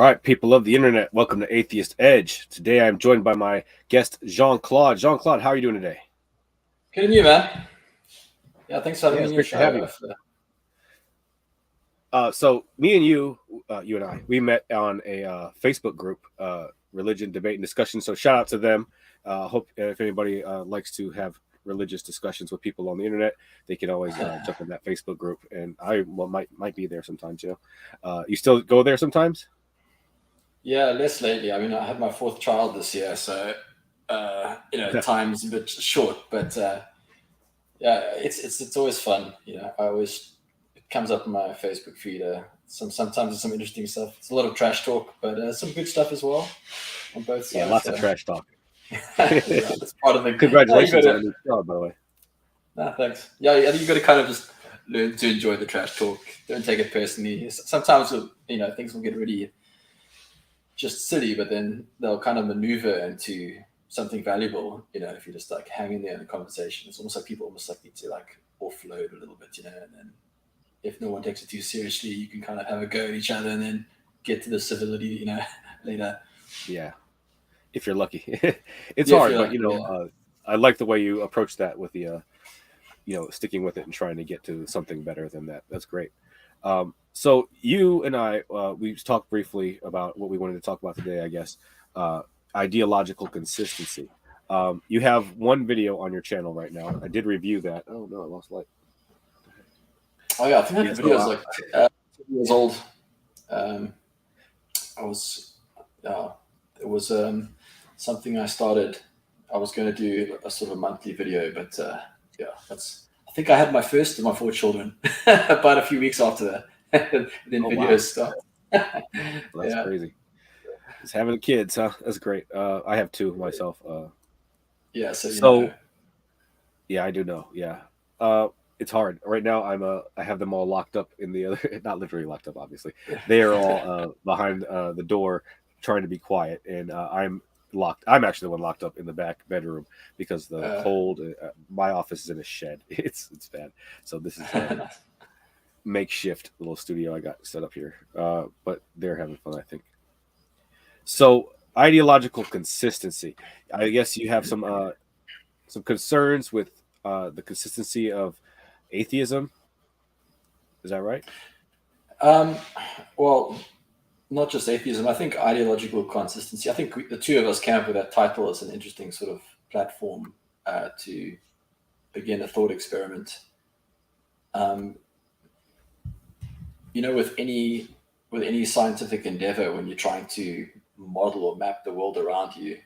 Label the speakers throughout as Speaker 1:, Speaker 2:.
Speaker 1: right, people of the internet, welcome to Atheist Edge. Today I'm joined by my guest, Jean-Claude. Jean-Claude, how are you doing today?
Speaker 2: Good to you, man. Yeah, thanks for having me
Speaker 1: It's
Speaker 2: on your
Speaker 1: great to have
Speaker 2: show.
Speaker 1: you. So me and you and I, we met on a Facebook group, Religion, Debate, and Discussion. So shout out to them. Hope if anybody likes to have religious discussions with people on the internet, they can always jump in that Facebook group. And I might be there sometimes. You still go there sometimes?
Speaker 2: Yeah, less lately. I mean, I had my fourth child this year, so time's a bit short. But yeah, it's always fun. It comes up in my Facebook feed. Sometimes it's some interesting stuff. It's a lot of trash talk, but some good stuff as well on both sides.
Speaker 1: Yeah, lots of trash talk.
Speaker 2: That's part of the.
Speaker 1: Congratulations on the new job, by the way.
Speaker 2: Nah, thanks. Yeah, I think you got to kind of just learn to enjoy the trash talk. Don't take it personally. Sometimes things will get really just silly, but then they'll kind of maneuver into something valuable. If you just like hang in there in a conversation, it's almost like people almost like need to like offload a little bit, and then if no one takes it too seriously, you can kind of have a go at each other and then get to the civility, later.
Speaker 1: Yeah, if you're lucky. It's hard, but I like the way you approach that with the sticking with it and trying to get to something better than that. That's great. So you and I, we talked briefly about what we wanted to talk about today, I guess, ideological consistency. You have one video on your channel right now. I did review that. Oh no, I lost light.
Speaker 2: Oh yeah, I think that video is like 2 years old. It was something I started. I was going to do a sort of monthly video, but I think I had my first of my 4 children about a few weeks after that. Then videos stopped.
Speaker 1: That's crazy. Just having kids, huh? That's great. I have 2 myself. Yeah, I do know. Yeah. It's hard right now. I have them all locked up in the other, not literally locked up, obviously. They are all behind the door trying to be quiet, and I'm locked. I'm actually the one locked up in the back bedroom because the cold. My office is in a shed. It's bad. So this is a makeshift little studio I got set up here. But they're having fun, I think. So ideological consistency. I guess you have some concerns with the consistency of atheism. Is that right?
Speaker 2: Well, not just atheism. I think ideological consistency. I think the two of us came up with that title as an interesting sort of platform to begin a thought experiment. With any scientific endeavor, when you're trying to model or map the world around you,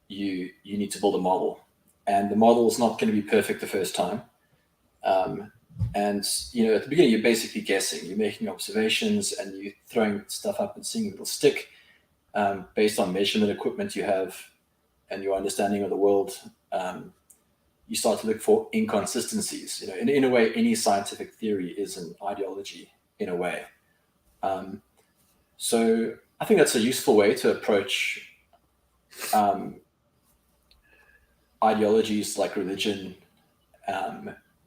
Speaker 2: you need to build a model, and the model is not going to be perfect the first time. And at the beginning, you're basically guessing. You're making observations and you're throwing stuff up and seeing if it'll stick based on measurement equipment you have and your understanding of the world. You start to look for inconsistencies. In a way, any scientific theory is an ideology in a way. So I think that's a useful way to approach ideologies like religion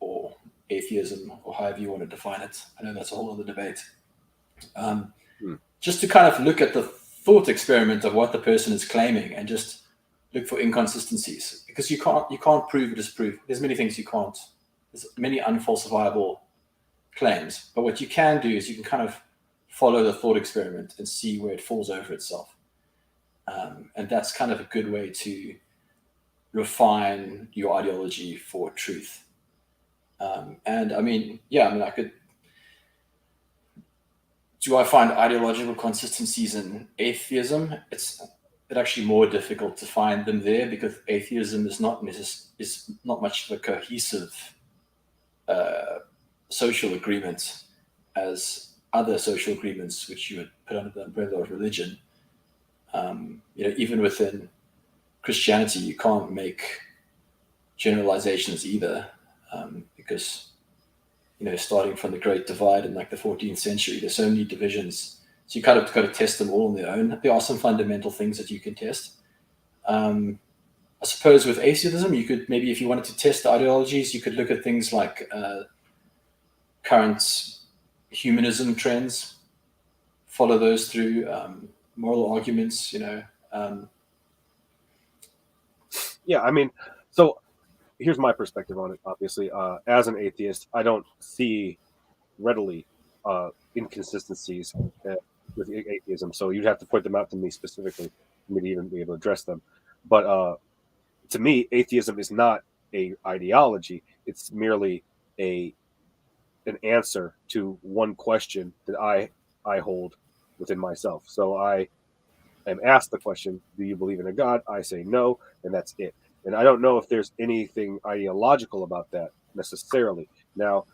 Speaker 2: or atheism, or however you want to define it. I know that's a whole other debate. Just to kind of look at the thought experiment of what the person is claiming and just look for inconsistencies, because you can't prove or disprove. There's many things you can't. There's many unfalsifiable claims, but what you can do is you can kind of follow the thought experiment and see where it falls over itself. And that's kind of a good way to refine your ideology for truth. Do I find ideological consistencies in atheism? It's actually more difficult to find them there, because atheism is not much of a cohesive social agreement as other social agreements, which you would put under the umbrella of religion. Even within Christianity, you can't make generalizations either, because starting from the Great Divide in like the 14th century, there's so many divisions. So you kind of got to test them all on their own. There are some fundamental things that you can test. I suppose with atheism, you could maybe, if you wanted to test the ideologies, you could look at things like current humanism trends. follow those through, moral arguments,
Speaker 1: Yeah, I mean, so here's my perspective on it. Obviously, as an atheist, I don't see readily inconsistencies with atheism. So you'd have to point them out to me specifically for me to even be able to address them. But to me, atheism is not a ideology. It's merely a an answer to one question that I hold within myself. So I am asked the question, "Do you believe in a God?" I say no, and that's it. And I don't know if there's anything ideological about that necessarily. Now,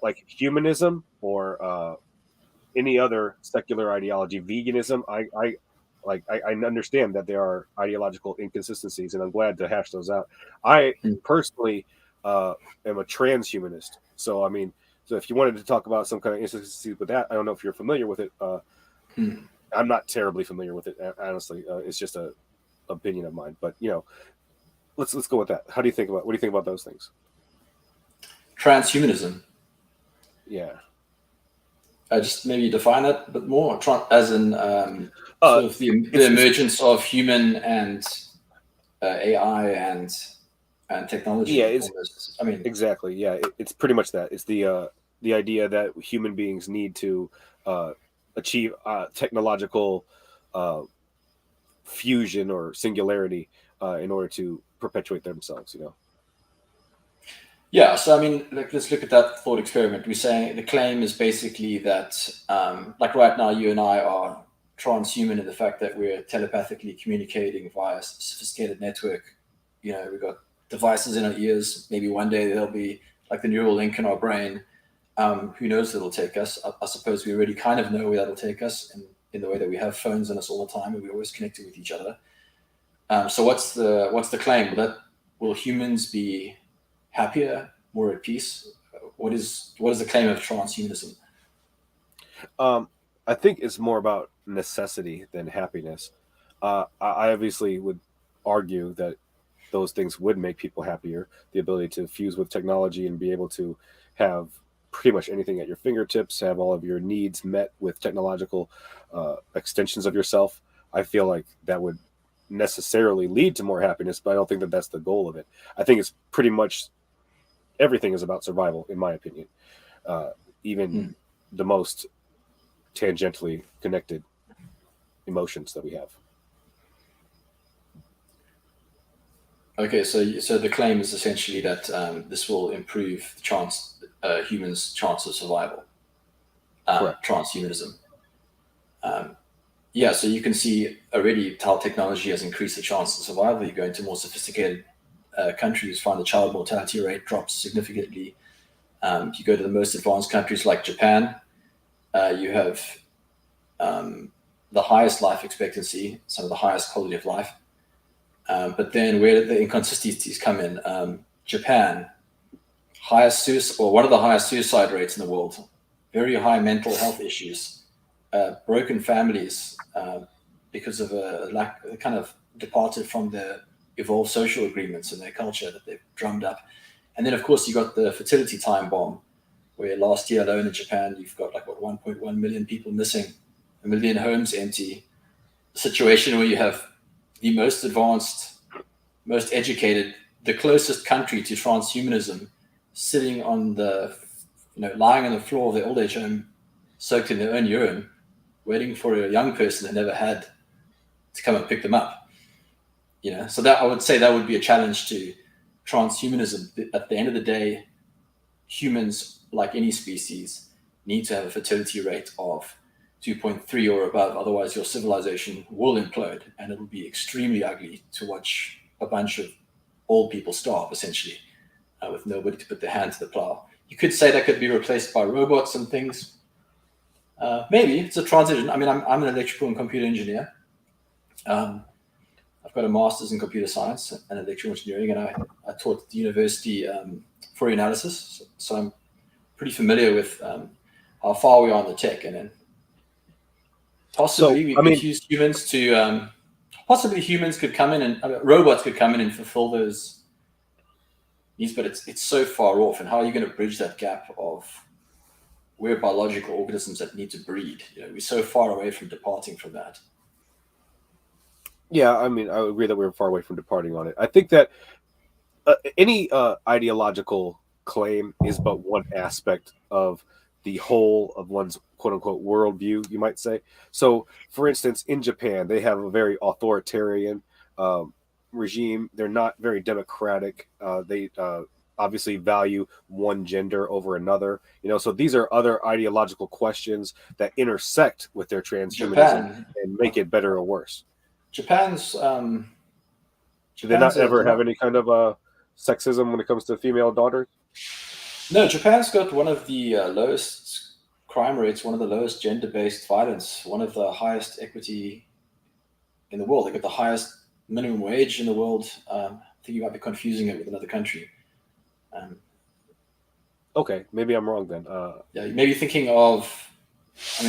Speaker 1: like humanism or any other secular ideology, veganism, I understand that there are ideological inconsistencies, and I'm glad to hash those out. I personally am a transhumanist, so I mean, so if you wanted to talk about some kind of inconsistencies with that, I don't know if you're familiar with it. I'm not terribly familiar with it, honestly. It's just a opinion of mine, but let's go with that. What do you think about those things?
Speaker 2: Transhumanism.
Speaker 1: Yeah.
Speaker 2: Just maybe define it a bit more, as in sort of the emergence of human and AI and technology.
Speaker 1: Yeah,
Speaker 2: I mean,
Speaker 1: exactly. Yeah, it's pretty much that. It's the idea that human beings need to achieve technological fusion or singularity in order to perpetuate themselves.
Speaker 2: Yeah, so I mean, let's look at that thought experiment. We're saying the claim is basically that, like right now, you and I are transhuman in the fact that we're telepathically communicating via a sophisticated network. We've got devices in our ears. Maybe one day there'll be like the neural link in our brain. Who knows where it'll take us? I suppose we already kind of know where that'll take us in the way that we have phones on us all the time and we're always connected with each other. So what's the claim? Will humans be happier, more at peace? What is the claim of transhumanism?
Speaker 1: I think it's more about necessity than happiness. I obviously would argue that those things would make people happier. The ability to fuse with technology and be able to have pretty much anything at your fingertips, have all of your needs met with technological extensions of yourself. I feel like that would necessarily lead to more happiness, but I don't think that that's the goal of it. I think it's pretty much everything is about survival, in my opinion. Even the most tangentially connected emotions that we have.
Speaker 2: Okay, so the claim is essentially that this will improve the humans' chance of survival. Transhumanism. Yeah, so you can see already how technology has increased the chance of survival. You go into more sophisticated countries, find the child mortality rate drops significantly. You go to the most advanced countries like Japan, you have the highest life expectancy, some of the highest quality of life. But then where the inconsistencies come in, Japan, one of the highest suicide rates in the world, very high mental health issues, broken families because of a lack, kind of departed from the evolved social agreements in their culture that they've drummed up. And then, of course, you got the fertility time bomb, where last year alone in Japan, you've got 1.1 million people missing, 1 million homes empty. A situation where you have the most advanced, most educated, the closest country to transhumanism, sitting on lying on the floor of their old age home, soaked in their own urine, waiting for a young person they never had to come and pick them up. So that, I would say, that would be a challenge to transhumanism. At the end of the day, humans, like any species, need to have a fertility rate of 2.3 or above. Otherwise, your civilization will implode, and it will be extremely ugly to watch a bunch of old people starve, essentially, with nobody to put their hand to the plow. You could say that could be replaced by robots and things. Maybe it's a transition. I mean, I'm an electrical and computer engineer. I've got a master's in computer science and electrical engineering, and I taught at the university Fourier analysis. So I'm pretty familiar with how far we are in the tech, and then possibly we could use humans to possibly humans could come in and robots could come in and fulfill those needs, but it's so far off. And how are you going to bridge that gap of we're biological organisms that need to breed. We're so far away from departing from that.
Speaker 1: Yeah, I mean, I agree that we're far away from departing on it. I think that any ideological claim is but one aspect of the whole of one's quote unquote worldview, you might say. So, for instance, in Japan, they have a very authoritarian regime. They're not very democratic. They obviously value one gender over another. So these are other ideological questions that intersect with their transhumanism
Speaker 2: Japan,
Speaker 1: and make it better or worse.
Speaker 2: Japan's
Speaker 1: Do they not
Speaker 2: a
Speaker 1: ever have any kind of sexism when it comes to female daughters?
Speaker 2: no. Japan's got one of the lowest crime rates, one of the lowest gender-based violence, one of the highest equity in the world. They got the highest minimum wage in the world. I think you might be confusing it with another country.
Speaker 1: Okay, maybe I'm wrong then.
Speaker 2: Yeah, you may be thinking of,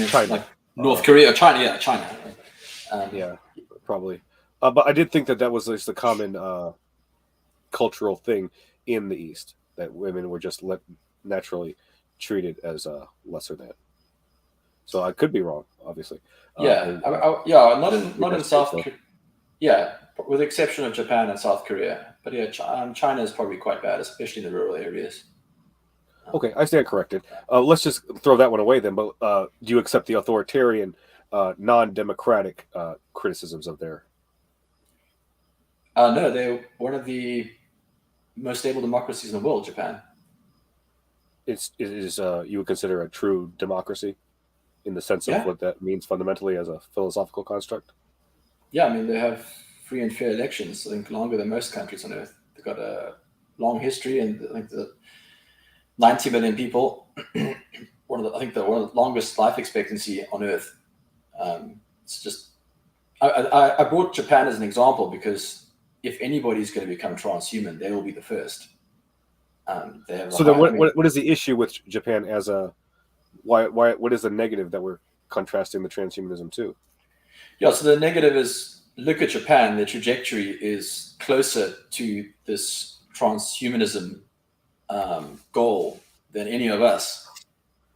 Speaker 1: China.
Speaker 2: like North Korea or China. Yeah, China.
Speaker 1: Yeah, probably. But I did think that was just a common cultural thing in the East, that women were just naturally treated as lesser than. So I could be wrong, obviously.
Speaker 2: Yeah, not in South Korea. Yeah, with the exception of Japan and South Korea. But yeah, China is probably quite bad, especially in the rural areas.
Speaker 1: Okay, I stand corrected. Let's just throw that one away then. But do you accept the authoritarian, non-democratic criticisms of their?
Speaker 2: No, they're one of the most stable democracies in the world, Japan.
Speaker 1: It is you would consider a true democracy in the sense of what that means fundamentally as a philosophical construct?
Speaker 2: Yeah, I mean, they have free and fair elections, I think longer than most countries on Earth. They've got a long history, and I think the 90 million people, one of the longest life expectancy on Earth. It's just, I brought Japan as an example because if anybody's going to become transhuman, they will be the first.
Speaker 1: So then, what is the issue with Japan as a why what is the negative that we're contrasting the transhumanism to?
Speaker 2: Yeah, so the negative is, look at Japan. Their trajectory is closer to this transhumanism goal than any of us,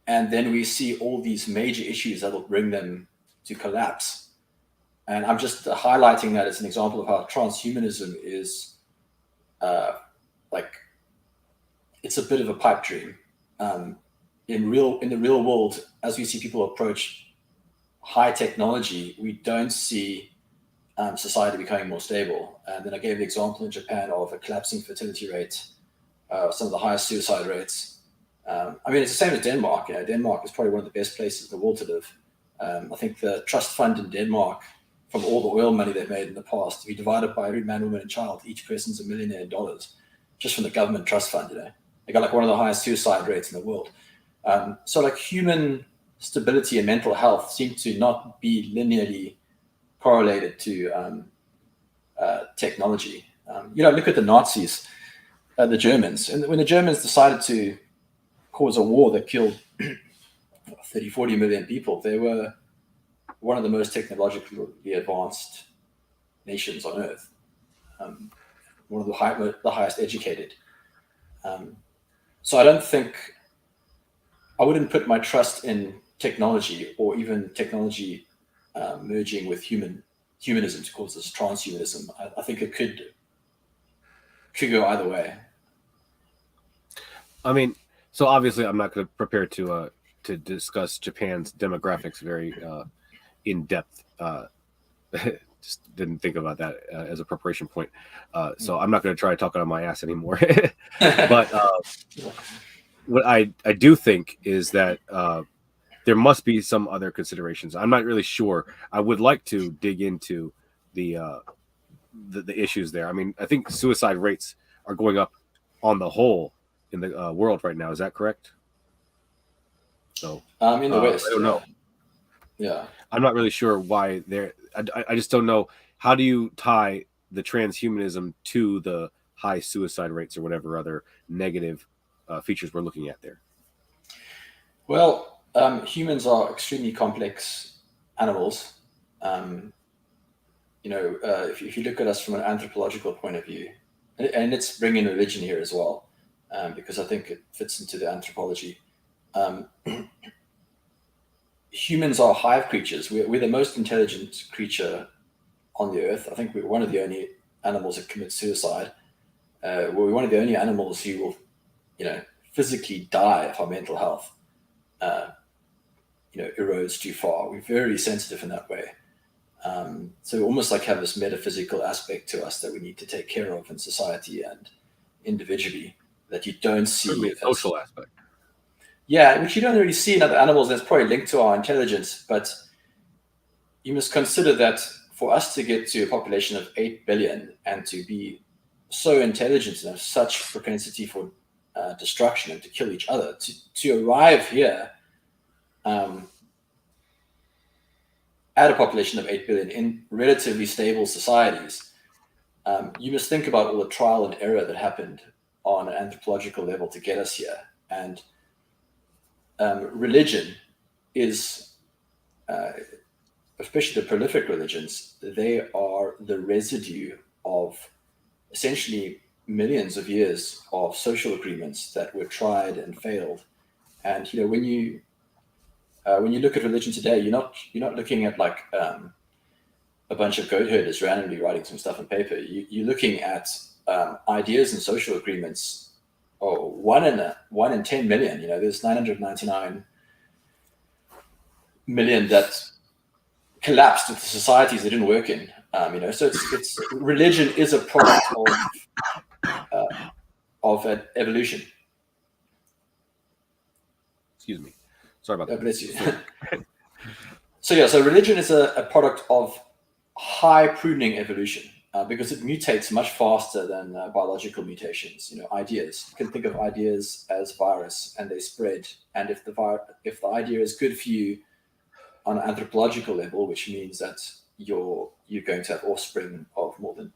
Speaker 2: and then we see all these major issues that will bring them to collapse. And I'm just highlighting that as an example of how transhumanism is it's a bit of a pipe dream. In the real world, as we see people approach high technology, we don't see society becoming more stable. And then I gave the example in Japan of a collapsing fertility rate, some of the highest suicide rates. It's the same as Denmark. Denmark is probably one of the best places in the world to live. I think the trust fund in Denmark, from all the oil money they've made in the past, if you divide it by every man, woman, and child, each person's $1 million in dollars, just from the government trust fund. They got one of the highest suicide rates in the world. So human stability and mental health seem to not be linearly correlated to technology. Look at the Nazis, the Germans. And when the Germans decided to cause a war that killed 30, 40 million people, they were one of the most technologically advanced nations on Earth, one of the highest educated. So I wouldn't put my trust in technology, or even technology merging with humanism to cause this transhumanism. I think it could go either way.
Speaker 1: So obviously I'm not going to prepare to discuss Japan's demographics very in depth. Just didn't think about that as a preparation point. So I'm not going to try to talk out of my ass anymore. But what I do think is that there must be some other considerations. I'm not really sure. I would like to dig into the issues there. I think suicide rates are going up on the whole in the world right now. Is that correct? So
Speaker 2: in the West,
Speaker 1: I don't know.
Speaker 2: Yeah,
Speaker 1: I'm not really sure why they're. I just don't know. How do you tie the transhumanism to the high suicide rates or whatever other negative features we're looking at there?
Speaker 2: Well, humans are extremely complex animals. If you look at us from an anthropological point of view, and let's bring in religion here as well, because I think it fits into the anthropology. Um, humans are hive creatures. We're the most intelligent creature on the earth. I think we're one of the only animals that commit suicide. We're one of the only animals who will, physically die if our mental health, erodes too far. We're very sensitive in that way. So we almost like have this metaphysical aspect to us that we need to take care of in society and individually that you don't
Speaker 1: Certainly
Speaker 2: see
Speaker 1: a social aspect.
Speaker 2: Yeah, which you don't really see in other animals. That's probably linked to our intelligence, but you must consider that for us to get to a population of 8 billion and to be so intelligent and have such propensity for destruction and to kill each other, to arrive here at a population of 8 billion in relatively stable societies, you must think about all the trial and error that happened on an anthropological level to get us here. And religion is, especially the prolific religions, they are the residue of essentially millions of years of social agreements that were tried and failed. And when you look at religion today, you're not looking at like a bunch of goat herders randomly writing some stuff on paper. You're looking at ideas and social agreements. Oh, one in 10 million. There's 999 million that collapsed with the societies they didn't work in. So it's religion is a product of an evolution.
Speaker 1: Excuse me. Sorry about that.
Speaker 2: Bless you. So religion is a product of high pruning evolution because it mutates much faster than biological mutations. Ideas. You can think of ideas as virus, and they spread. And if the idea is good for you on an anthropological level, which means that you're going to have offspring of more than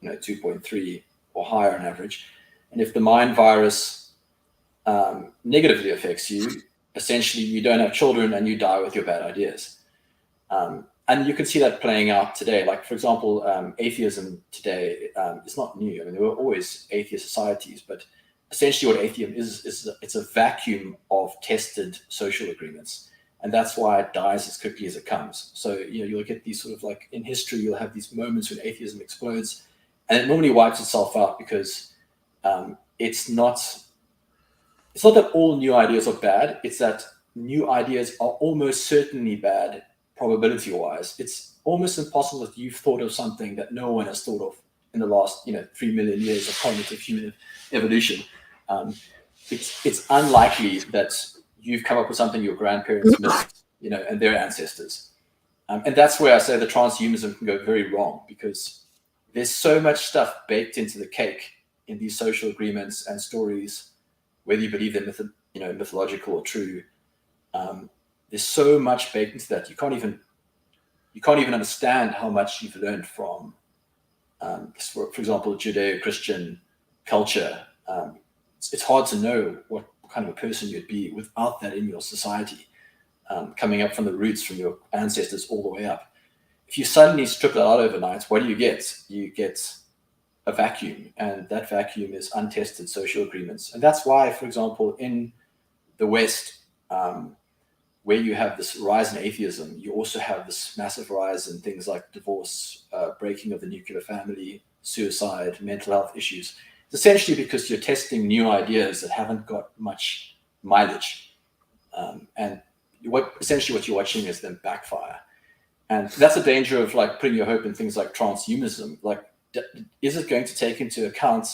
Speaker 2: 2.3 or higher on average, and if the mind virus negatively affects you, essentially you don't have children and you die with your bad ideas. And you can see that playing out today. Like, for example, atheism today is not new. I mean, there were always atheist societies, but essentially what atheism is it's a vacuum of tested social agreements. And that's why it dies as quickly as it comes. So, you'll get these sort of like in history, you'll have these moments when atheism explodes, and it normally wipes itself out because it's not that all new ideas are bad. It's that new ideas are almost certainly bad probability-wise. It's almost impossible that you've thought of something that no one has thought of in the last 3 million years of cognitive human evolution. It's unlikely that you've come up with something your grandparents missed, and their ancestors. And that's where I say the transhumanism can go very wrong, because there's so much stuff baked into the cake in these social agreements and stories, whether you believe they're mythological or true. There's so much baked into that you can't even understand how much you've learned from, for example, Judeo-Christian culture. It's hard to know what kind of a person you'd be without that in your society, coming up from the roots from your ancestors all the way up. If you suddenly strip that out overnight, what do you get? You get a vacuum, and that vacuum is untested social agreements. And that's why, for example, in the West, where you have this rise in atheism, you also have this massive rise in things like divorce, breaking of the nuclear family, suicide, mental health issues. It's essentially because you're testing new ideas that haven't got much mileage. And what you're watching is them backfire. And that's the danger of like putting your hope in things like transhumanism. Like, is it going to take into account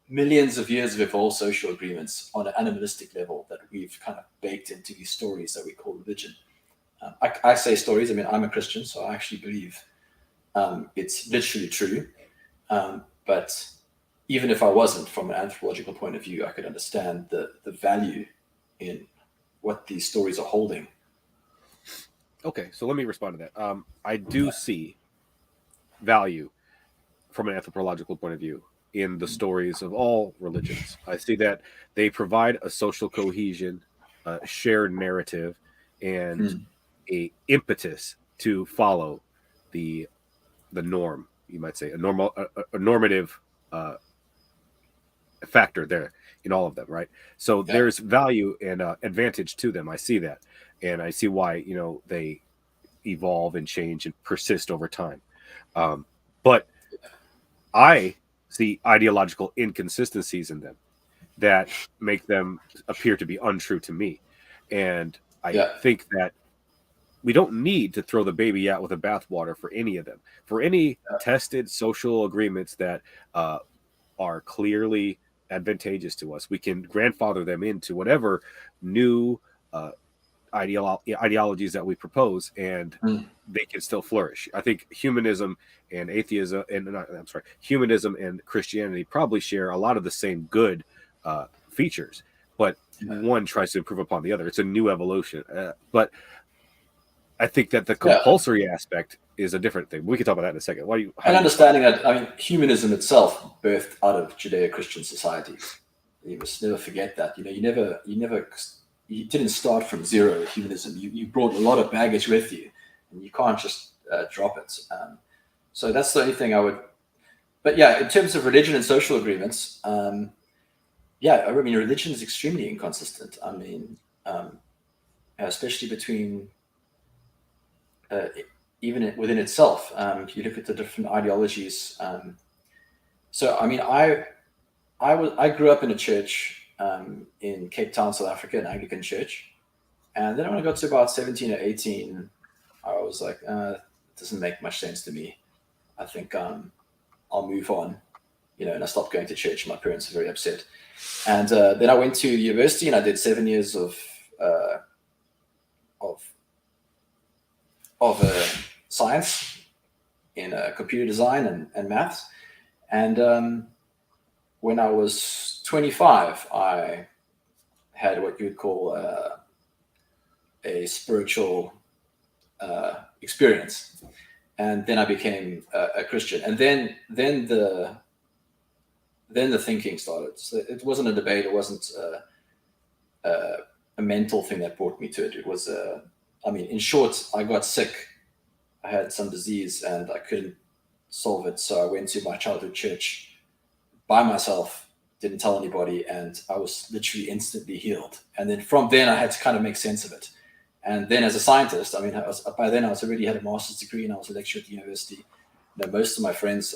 Speaker 2: millions of years of evolved social agreements on an animalistic level that we've kind of baked into these stories that we call religion? I say stories. I mean, I'm a Christian, so I actually believe it's literally true. But even if I wasn't, from an anthropological point of view, I could understand the value in what these stories are holding.
Speaker 1: Okay, so let me respond to that. I do see value from an anthropological point of view in the stories of all religions. I see that they provide a social cohesion, a shared narrative, and a impetus to follow the norm. You might say a normative factor there in all of them, right? So
Speaker 2: Yeah.
Speaker 1: there's value and advantage to them. I see that, and I see why they evolve and change and persist over time. But I see ideological inconsistencies in them that make them appear to be untrue to me, and I
Speaker 2: Yeah.
Speaker 1: think that we don't need to throw the baby out with the bathwater for any of them. For any tested social agreements that are clearly advantageous to us, we can grandfather them into whatever new ideologies that we propose, and
Speaker 2: Mm.
Speaker 1: they can still flourish. I think humanism and atheism, and I'm sorry, humanism and Christianity probably share a lot of the same good features, but one tries to improve upon the other. It's a new evolution. But I think that the
Speaker 2: Yeah.
Speaker 1: compulsory aspect is a different thing. We can talk about that in a second.
Speaker 2: And understanding that, I mean, humanism itself birthed out of Judeo-Christian societies. You must never forget that. You didn't start from zero with humanism. You brought a lot of baggage with you, and you can't just drop it. So that's the only thing I would. But yeah, in terms of religion and social agreements, yeah, I mean, religion is extremely inconsistent. I mean, especially between. Even within itself, you look at the different ideologies. So, I mean, I grew up in a church in Cape Town, South Africa, an Anglican church, and then when I got to about 17 or 18, I was like, it doesn't make much sense to me. I think I'll move on, and I stopped going to church. My parents were very upset, and then I went to university and I did 7 years of science in computer design and maths. And when I was 25, I had what you would call a spiritual experience, and then I became a Christian. And then the thinking started. So it wasn't a debate. It wasn't a mental thing that brought me to it. It was I mean, in short, I got sick. I had some disease and I couldn't solve it. So I went to my childhood church by myself, didn't tell anybody, and I was literally instantly healed. And then from then I had to kind of make sense of it. And then as a scientist, I mean, by then I was already had a master's degree and I was a lecturer at the university. Most of my friends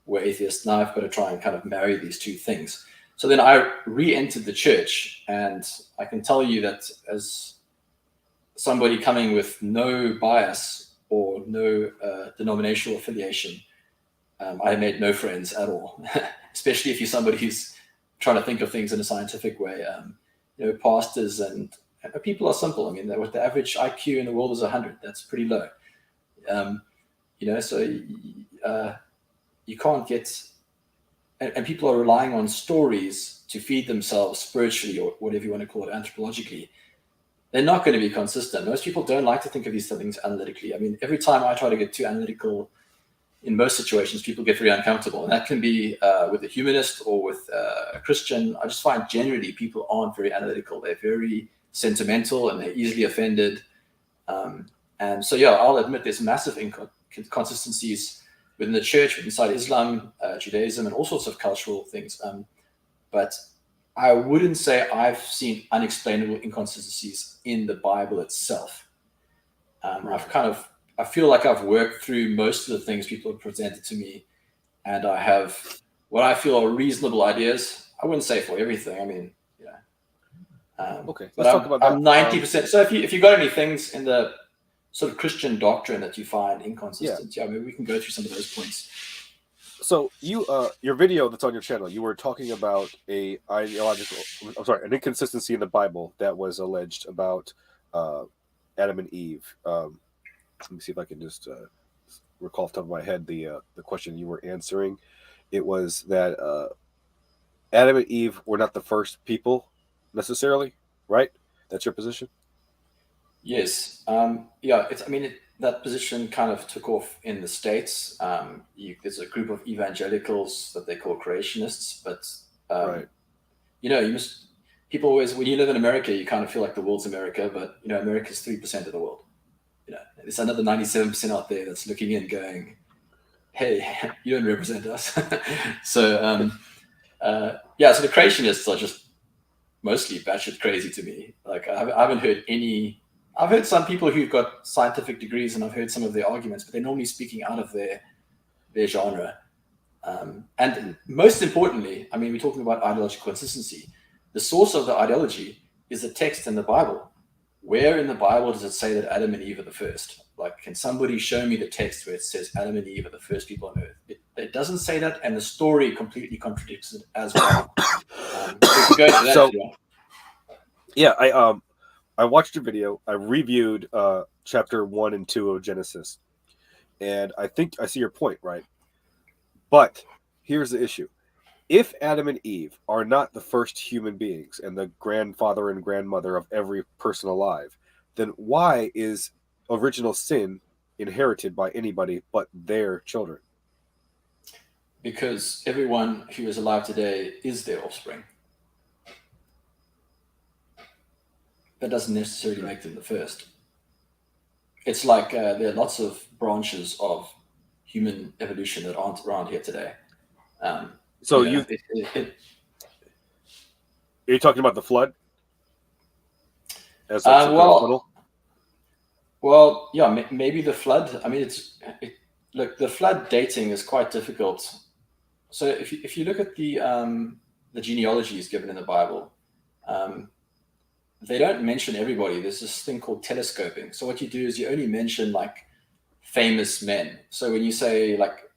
Speaker 2: were atheists. Now I've got to try and kind of marry these two things. So then I re-entered the church, and I can tell you that as somebody coming with no bias or no denominational affiliation, I made no friends at all, especially if you're somebody who's trying to think of things in a scientific way. Pastors and people are simple. I mean, what the average IQ in the world is 100. That's pretty low. So you can't get, and people are relying on stories to feed themselves spiritually, or whatever you want to call it, anthropologically. They're not going to be consistent. Most people don't like to think of these things analytically. I mean, every time I try to get too analytical, in most situations, people get very uncomfortable. And that can be with a humanist or with a Christian. I just find generally people aren't very analytical. They're very sentimental and they're easily offended. And so, yeah, I'll admit there's massive inconsistencies within the church, inside Islam, Judaism, and all sorts of cultural things. But I wouldn't say I've seen unexplainable inconsistencies in the Bible itself. I feel like I've worked through most of the things people have presented to me, and I have what I feel are reasonable ideas. I wouldn't say for everything. I mean,
Speaker 1: okay.
Speaker 2: But
Speaker 1: Let's talk about that.
Speaker 2: I'm 90%. So if you got any things in the sort of Christian doctrine that you find inconsistent, maybe we can go through some of those points.
Speaker 1: So your video that's on your channel, you were talking about an inconsistency in the Bible that was alleged about Adam and Eve. Let me see if I can just recall off the top of my head the question you were answering. It was that Adam and Eve were not the first people necessarily, right? That's your position?
Speaker 2: Yes. That position kind of took off in the States. There's a group of evangelicals that they call creationists, but
Speaker 1: right.
Speaker 2: People always, when you live in America, you kind of feel like the world's America, but America's 3% of the world. There's another 97% out there that's looking in, going, "Hey, you don't represent us." So Yeah, so the creationists are just mostly batshit crazy to me. Like I haven't heard any. I've heard some people who've got scientific degrees, and I've heard some of their arguments, but they're normally speaking out of their genre. And most importantly, I mean, we're talking about ideological consistency. The source of the ideology is the text in the Bible. Where in the Bible does it say that Adam and Eve are the first? Like, can somebody show me the text where it says Adam and Eve are the first people on earth? It doesn't say that, and the story completely contradicts it as well. If you go into that,
Speaker 1: So yeah, I watched your video. I reviewed chapter 1 and 2 of Genesis, and I think I see your point, right? But here's the issue. If Adam and Eve are not the first human beings and the grandfather and grandmother of every person alive, then why is original sin inherited by anybody but their children?
Speaker 2: because everyone who is alive today is their offspring. That doesn't necessarily make them the first. It's like there are lots of branches of human evolution that aren't around here today.
Speaker 1: So
Speaker 2: You know,
Speaker 1: are you talking about the flood as like some kind of funnel?
Speaker 2: Well, yeah, maybe the flood. I mean, look, the flood dating is quite difficult. So if you look at the genealogies given in the Bible, they don't mention everybody. There's this thing called telescoping. So what you do is you only mention like famous men. So when you say like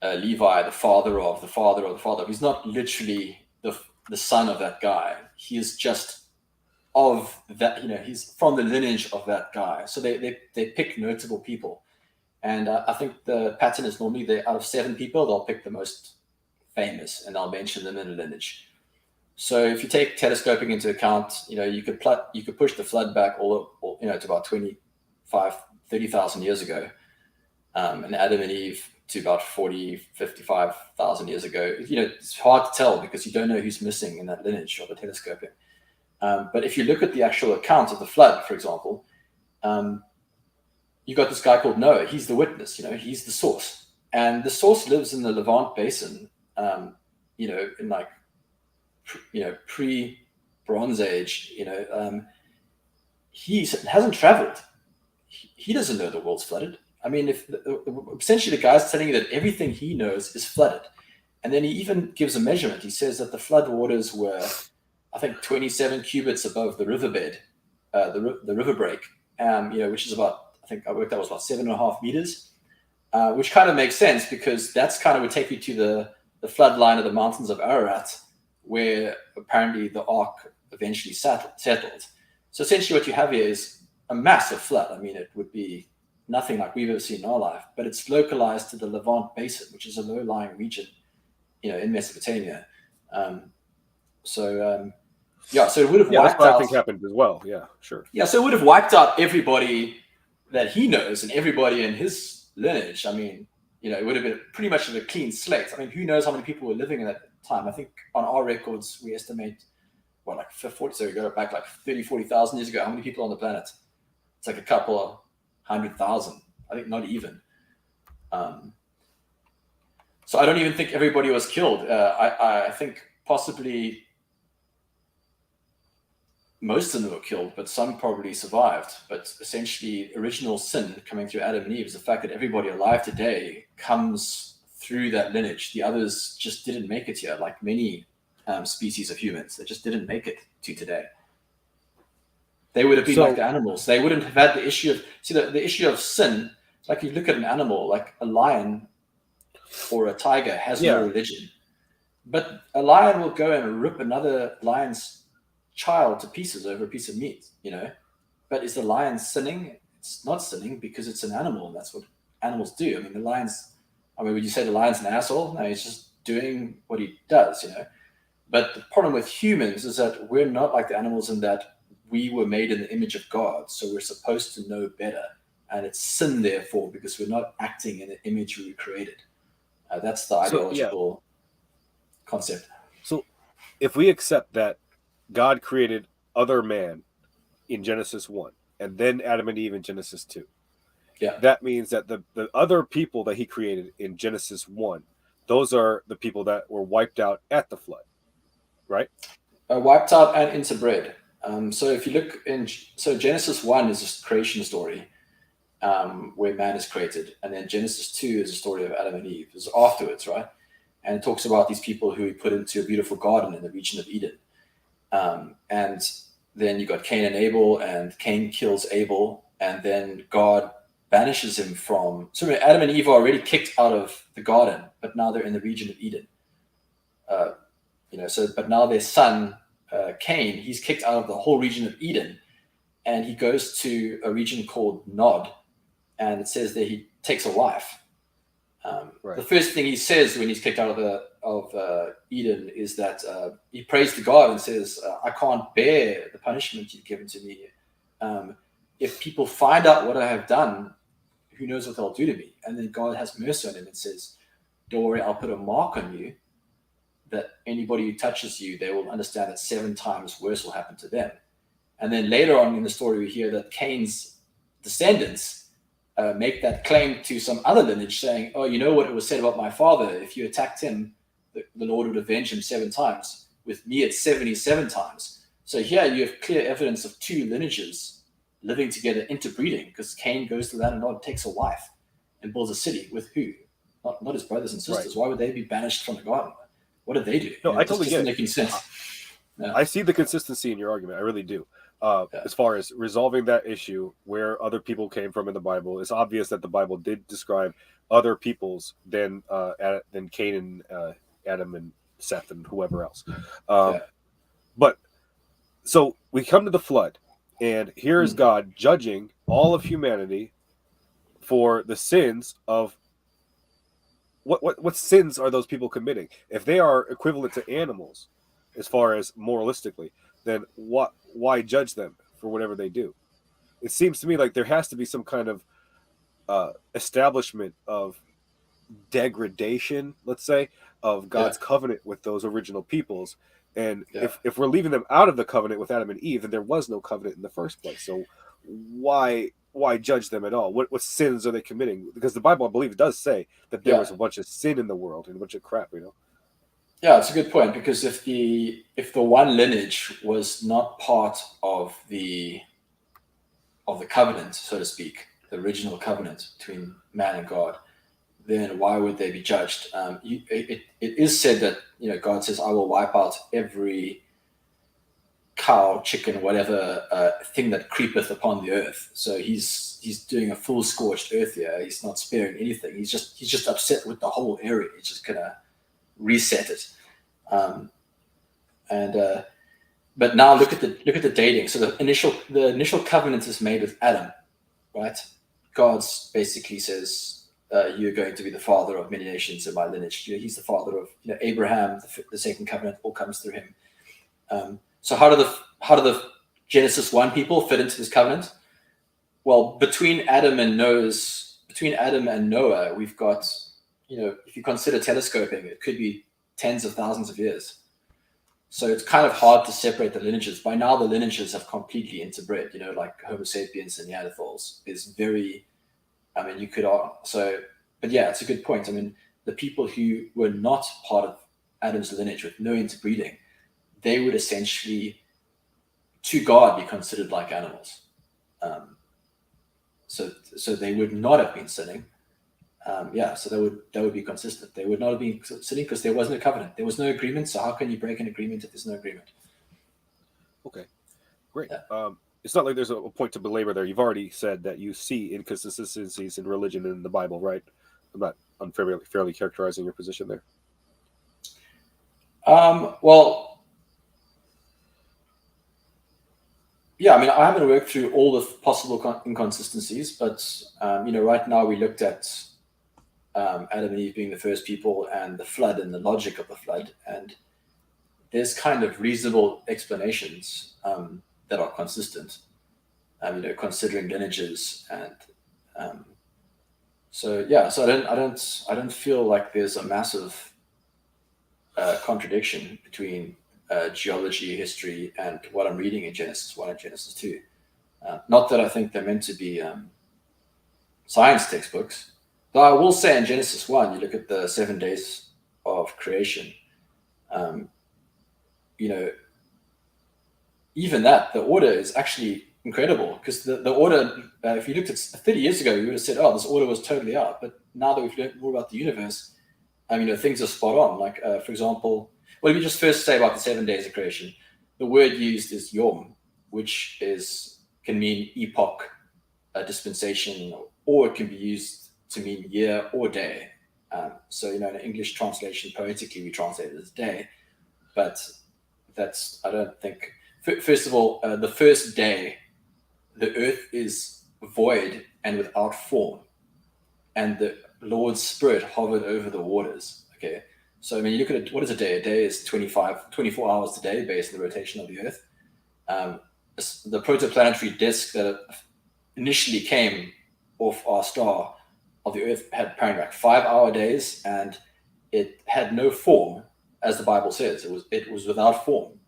Speaker 2: Levi, the father of the father of the father, he's not literally the son of that guy. He is just of that, he's from the lineage of that guy. So they pick notable people. And I think the pattern is normally out of 7 people, they'll pick the most famous and they'll mention them in a lineage. So if you take telescoping into account, you could push the flood back to about 25, 30,000 years ago, and Adam and Eve to about 40, 55,000 years ago. It's hard to tell because you don't know who's missing in that lineage of the telescoping. But if you look at the actual account of the flood, for example, you got this guy called Noah. He's the witness, he's the source. And the source lives in the Levant Basin, in like, pre-Bronze Age, he hasn't traveled. He doesn't know the world's flooded. I mean, essentially the guy's telling you that everything he knows is flooded. And then he even gives a measurement. He says that the flood waters were, I think, 27 cubits above the riverbed, the river break, which is about, I think I worked out was about 7.5 meters, which kind of makes sense because that's kind of would take you to the flood line of the mountains of Ararat, where apparently the ark eventually settled. So essentially what you have here is a massive flood. I mean, it would be nothing like we've ever seen in our life, but it's localized to the Levant Basin, which is a low-lying region, in Mesopotamia. So it would have wiped
Speaker 1: that's what
Speaker 2: out.
Speaker 1: I think happened as well. Yeah, sure.
Speaker 2: Yeah, so it would have wiped out everybody that he knows and everybody in his lineage. I mean, it would have been pretty much of a clean slate. I mean, who knows how many people were living in that time? I think on our records, we estimate, like 40, so we go back like 30, 40,000 years ago. How many people on the planet? It's like a couple of 100,000. I think not even. So I don't even think everybody was killed. I think possibly most of them were killed, but some probably survived. But essentially, original sin coming through Adam and Eve is the fact that everybody alive today comes through that lineage. The others just didn't make it here, like many species of humans. They just didn't make it to today. They would have been like the animals. They wouldn't have had the issue of, the issue of sin. Like you look at an animal, like a lion or a tiger has no religion. But a lion will go and rip another lion's child to pieces over a piece of meat, But is the lion sinning? It's not sinning because it's an animal, and that's what animals do. I mean, would you say the lion's an asshole? No, he's just doing what he does, But the problem with humans is that we're not like the animals in that we were made in the image of God, so we're supposed to know better. And it's sin, therefore, because we're not acting in the image we were created. That's the ideological concept.
Speaker 1: So if we accept that God created other man in Genesis 1 and then Adam and Eve in Genesis 2, that means that the other people that he created in Genesis 1 those are the people that were wiped out at the flood, right?
Speaker 2: Wiped out and interbred. So if you look so Genesis 1 is a creation story, where man is created, and then Genesis 2 is a story of Adam and Eve. It's afterwards, right? And it talks about these people who he put into a beautiful garden in the region of Eden. And then you got Cain and Abel, and Cain kills Abel, and then God banishes him from. So Adam and Eve are already kicked out of the garden, but now they're in the region of Eden. But now their son Cain, he's kicked out of the whole region of Eden, and he goes to a region called Nod, and it says that he takes a wife.
Speaker 1: Right.
Speaker 2: The first thing he says when he's kicked out of Eden is that he prays to God and says, "I can't bear the punishment you've given to me. If people find out what I have done, who knows what they'll do to me?" And then God has mercy on him and says, "Don't worry, I'll put a mark on you, that anybody who touches you, they will understand that 7 times worse will happen to them." And then later on in the story, we hear that Cain's descendants make that claim to some other lineage, saying, "Oh, you know what it was said about my father? If you attacked him, the Lord would avenge him 7 times. With me, it's 77 times." So here you have clear evidence of 2 lineages living together, interbreeding, because Cain goes to the land of Nod, takes a wife, and builds a city with who? Not his brothers and sisters. Right. Why would they be banished from the garden? What did they do?
Speaker 1: No, I totally get it.
Speaker 2: Making sense.
Speaker 1: Yeah. I see the consistency in your argument. I really do. As far as resolving that issue, where other people came from in the Bible, it's obvious that the Bible did describe other peoples than Cain and Adam and Seth and whoever else. But so we come to the flood, and here is God judging all of humanity for the sins of what sins are those people committing? If they are equivalent to animals, as far as moralistically, then why judge them for whatever they do? It seems to me like there has to be some kind of establishment of degradation, let's say, of God's covenant with those original peoples. And if we're leaving them out of the covenant with Adam and Eve, then there was no covenant in the first place. So why judge them at all? What sins are they committing? Because the Bible, I believe, does say that there was a bunch of sin in the world and a bunch of crap,
Speaker 2: Yeah, it's a good point, because if the one lineage was not part of the covenant, so to speak, the original covenant between man and God, then why would they be judged? It is said that God says, "I will wipe out every cow, chicken, whatever thing that creepeth upon the earth." So he's doing a full scorched earth here. He's not sparing anything. He's just upset with the whole area. He's just gonna reset it. But now look at the dating. So the initial covenant is made with Adam, right? God basically says, "You're going to be the father of many nations in my lineage." He's the father of Abraham. The second covenant all comes through him. So how do the Genesis 1 people fit into this covenant? Well, between Adam and Noah, we've got, if you consider telescoping, it could be tens of thousands of years. So it's kind of hard to separate the lineages. By now, the lineages have completely interbred. Like Homo sapiens and Neanderthals is very. I mean, you could. But yeah, it's a good point. I mean, the people who were not part of Adam's lineage with no interbreeding, they would essentially, to God, be considered like animals. So they would not have been sinning. So that would be consistent. They would not have been sinning because there wasn't a covenant. There was no agreement. So how can you break an agreement if there's no agreement?
Speaker 1: Okay, great. Yeah. It's not like there's a point to belabor there. You've already said that you see inconsistencies in religion and in the Bible, right? I'm not unfairly characterizing your position there.
Speaker 2: Well, yeah, I mean, I haven't worked through all the possible inconsistencies, but right now we looked at Adam and Eve being the first people and the flood and the logic of the flood, and there's kind of reasonable explanations that are consistent, considering lineages, and so I don't feel like there's a massive contradiction between geology, history, and what I'm reading in Genesis 1 and Genesis 2. Not that I think they're meant to be science textbooks, though I will say in Genesis 1, you look at the 7 days of creation. You know, even that, the order is actually incredible, because the order, if you looked at 30 years ago, you would have said, oh, this order was totally out. But now that we've learned more about the universe, things are spot on. Like, for example, well, let me just first say about the 7 days of creation. The word used is yom, which can mean epoch, dispensation, or it can be used to mean year or day. So, in an English translation, poetically, we translate it as day. But that's, I don't think, first of all, the first day, the earth is void and without form, and the Lord's Spirit hovered over the waters. Okay. So, you look at it, what is a day? A day is 24 hours a day based on the rotation of the earth. The protoplanetary disk that initially came off our star of the earth had apparently like 5-hour days, and it had no form, as the Bible says. It was without form,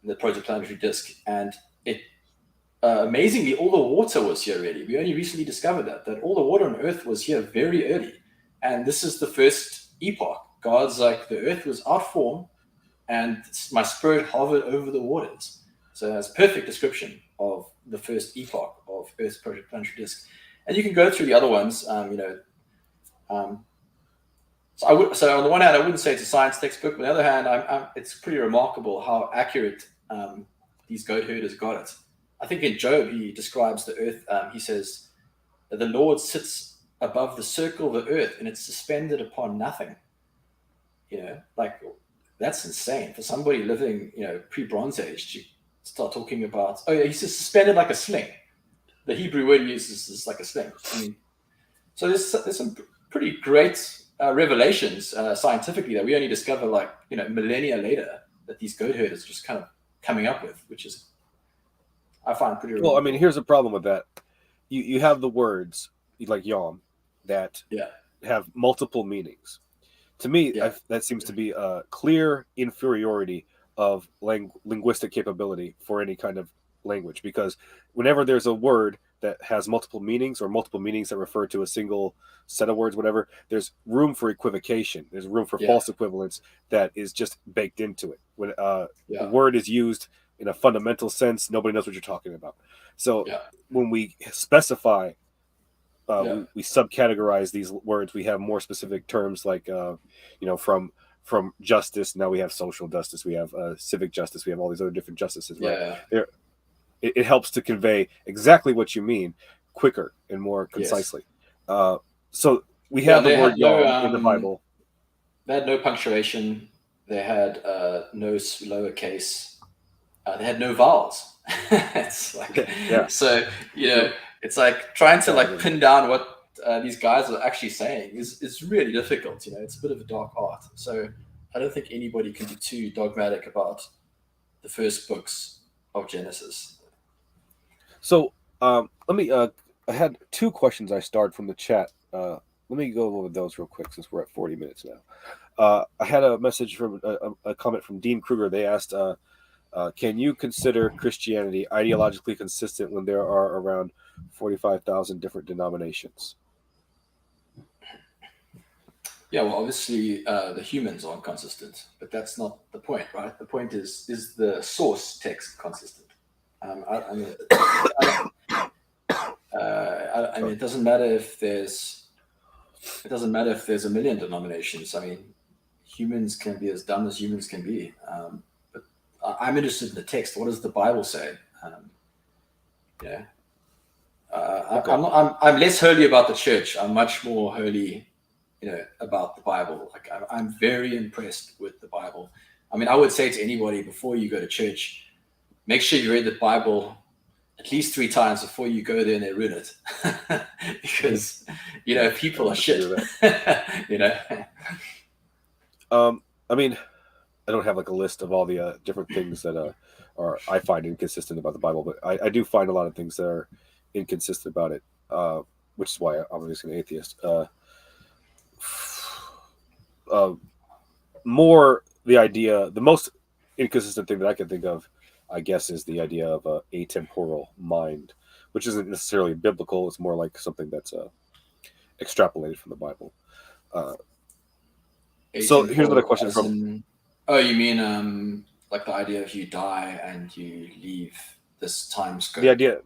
Speaker 2: the protoplanetary disk, and it amazingly, all the water was here already. We only recently discovered that all the water on Earth was here very early, and this is the first epoch. God's like, the earth was out form, and my Spirit hovered over the waters. So that's a perfect description of the first epoch of Earth's protoplanetary disk. And you can go through the other ones. So on the one hand, I wouldn't say it's a science textbook. But on the other hand, it's pretty remarkable how accurate these goat herders got it. I think in Job, he describes the earth. He says, the Lord sits above the circle of the earth, and it's suspended upon nothing. Like, that's insane. For somebody living, pre-Bronze Age, to start talking about, oh yeah, he says suspended like a sling. The Hebrew word uses is like a sling. So there's some pretty great revelations scientifically that we only discover millennia later, that these goat herders are just kind of coming up with, which is, I find pretty remarkable.
Speaker 1: Well, here's the problem with that. You have the words like yom that have multiple meanings. To me, that seems to be a clear inferiority of linguistic capability for any kind of language, because whenever there's a word that has multiple meanings, or multiple meanings that refer to a single set of words, whatever, there's room for equivocation. There's room for false equivalence that is just baked into it. When the word is used in a fundamental sense, nobody knows what you're talking about. So when we specify, we subcategorize these words, we have more specific terms like, from justice, now we have social justice, we have civic justice, we have all these other different justices, right? It helps to convey exactly what you mean quicker and more concisely. So we have the word yom in the Bible.
Speaker 2: They had no punctuation. They had no lowercase. They had no vowels. It's like, so, it's like trying to pin down what these guys are actually saying is really difficult. It's a bit of a dark art. So I don't think anybody can be too dogmatic about the first books of Genesis.
Speaker 1: So let me. I had 2 questions I starred from the chat. Let me go over those real quick since we're at 40 minutes now. I had a message from a comment from Dean Kruger. They asked, can you consider Christianity ideologically consistent when there are around 45,000 different denominations?
Speaker 2: Yeah, well, obviously the humans aren't consistent, but that's not the point, right? The point is the source text consistent? It doesn't matter if there's a million denominations. Humans can be as dumb as humans can be. But I'm interested in the text. What does the Bible say? I'm less holy about the church. I'm much more holy, about the Bible. Like, I'm very impressed with the Bible. I would say to anybody, before you go to church, make sure you read the Bible at least 3 times before you go there and they ruin it. Because, people are shit.
Speaker 1: I don't have a list of all the different things that I find inconsistent about the Bible, but I do find a lot of things that are inconsistent about it, which is why I'm obviously an atheist. The most inconsistent thing that I can think of, I guess, is the idea of a atemporal mind, which isn't necessarily biblical. It's more like something that's extrapolated from the Bible. So here's another
Speaker 2: Atemporal
Speaker 1: question
Speaker 2: as
Speaker 1: from
Speaker 2: in, oh, you mean like the idea of you die and you leave this time
Speaker 1: the
Speaker 2: scope
Speaker 1: idea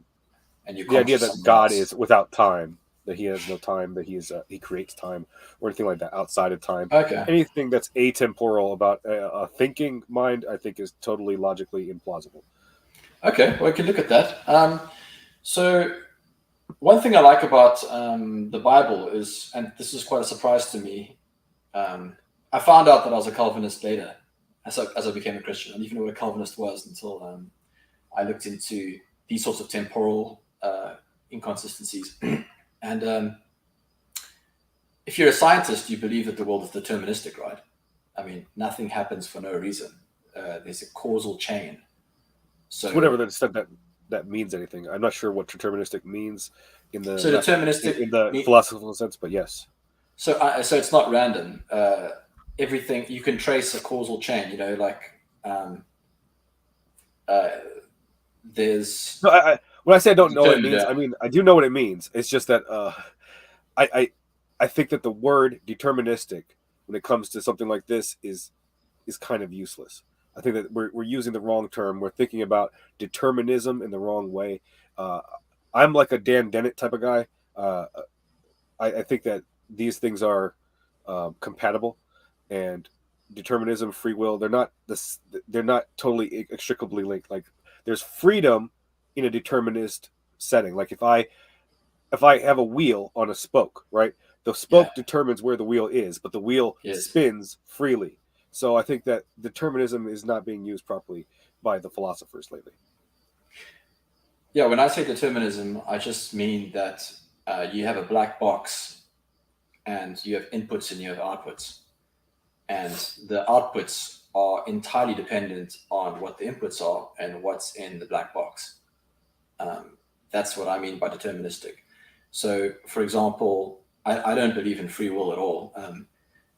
Speaker 2: and you're
Speaker 1: the idea
Speaker 2: conscious
Speaker 1: that
Speaker 2: somewhere
Speaker 1: God
Speaker 2: else.
Speaker 1: is without time, that he has no time, that he creates time or anything like that outside of time.
Speaker 2: Okay.
Speaker 1: Anything that's atemporal about a thinking mind, I think, is totally logically implausible.
Speaker 2: Okay, well, we can look at that. So one thing I like about the Bible is, and this is quite a surprise to me, I found out that I was a Calvinist later, as I became a Christian. I didn't even know what a Calvinist was until I looked into these sorts of temporal inconsistencies. And if you're a scientist, you believe that the world is deterministic, right? I mean, nothing happens for no reason. There's a causal chain.
Speaker 1: So
Speaker 2: So,
Speaker 1: whatever that said that means anything. I'm not sure what deterministic means in the
Speaker 2: so deterministic.
Speaker 1: in the philosophical sense, but yes.
Speaker 2: So it's not random. Everything you can trace a causal chain. Like um, uh, there's
Speaker 1: No, when I say I don't know what it
Speaker 2: determined.
Speaker 1: means, I mean I do know what it means. It's just that I, I I think that the word deterministic, when it comes to something like this, is kind of useless. I think that we're using the wrong term. We're thinking about determinism in the wrong way. Uh, I'm like a Dan Dennett type of guy. Uh, I think that these things are compatible, and determinism, free will, they're not totally inextricably linked. Like there's freedom in a determinist setting. Like if I have a wheel on a spoke, right? The
Speaker 2: Yeah,
Speaker 1: spoke determines where the wheel is, but the wheel
Speaker 2: yes,
Speaker 1: spins freely. So I think that determinism is not being used properly by the philosophers lately.
Speaker 2: yeah. When I say determinism, I just mean that you have a black box and you have inputs and you have outputs, and the outputs are entirely dependent on what the inputs are and what's in the black box. That's what I mean by deterministic. So, for example, I don't believe in free will at all.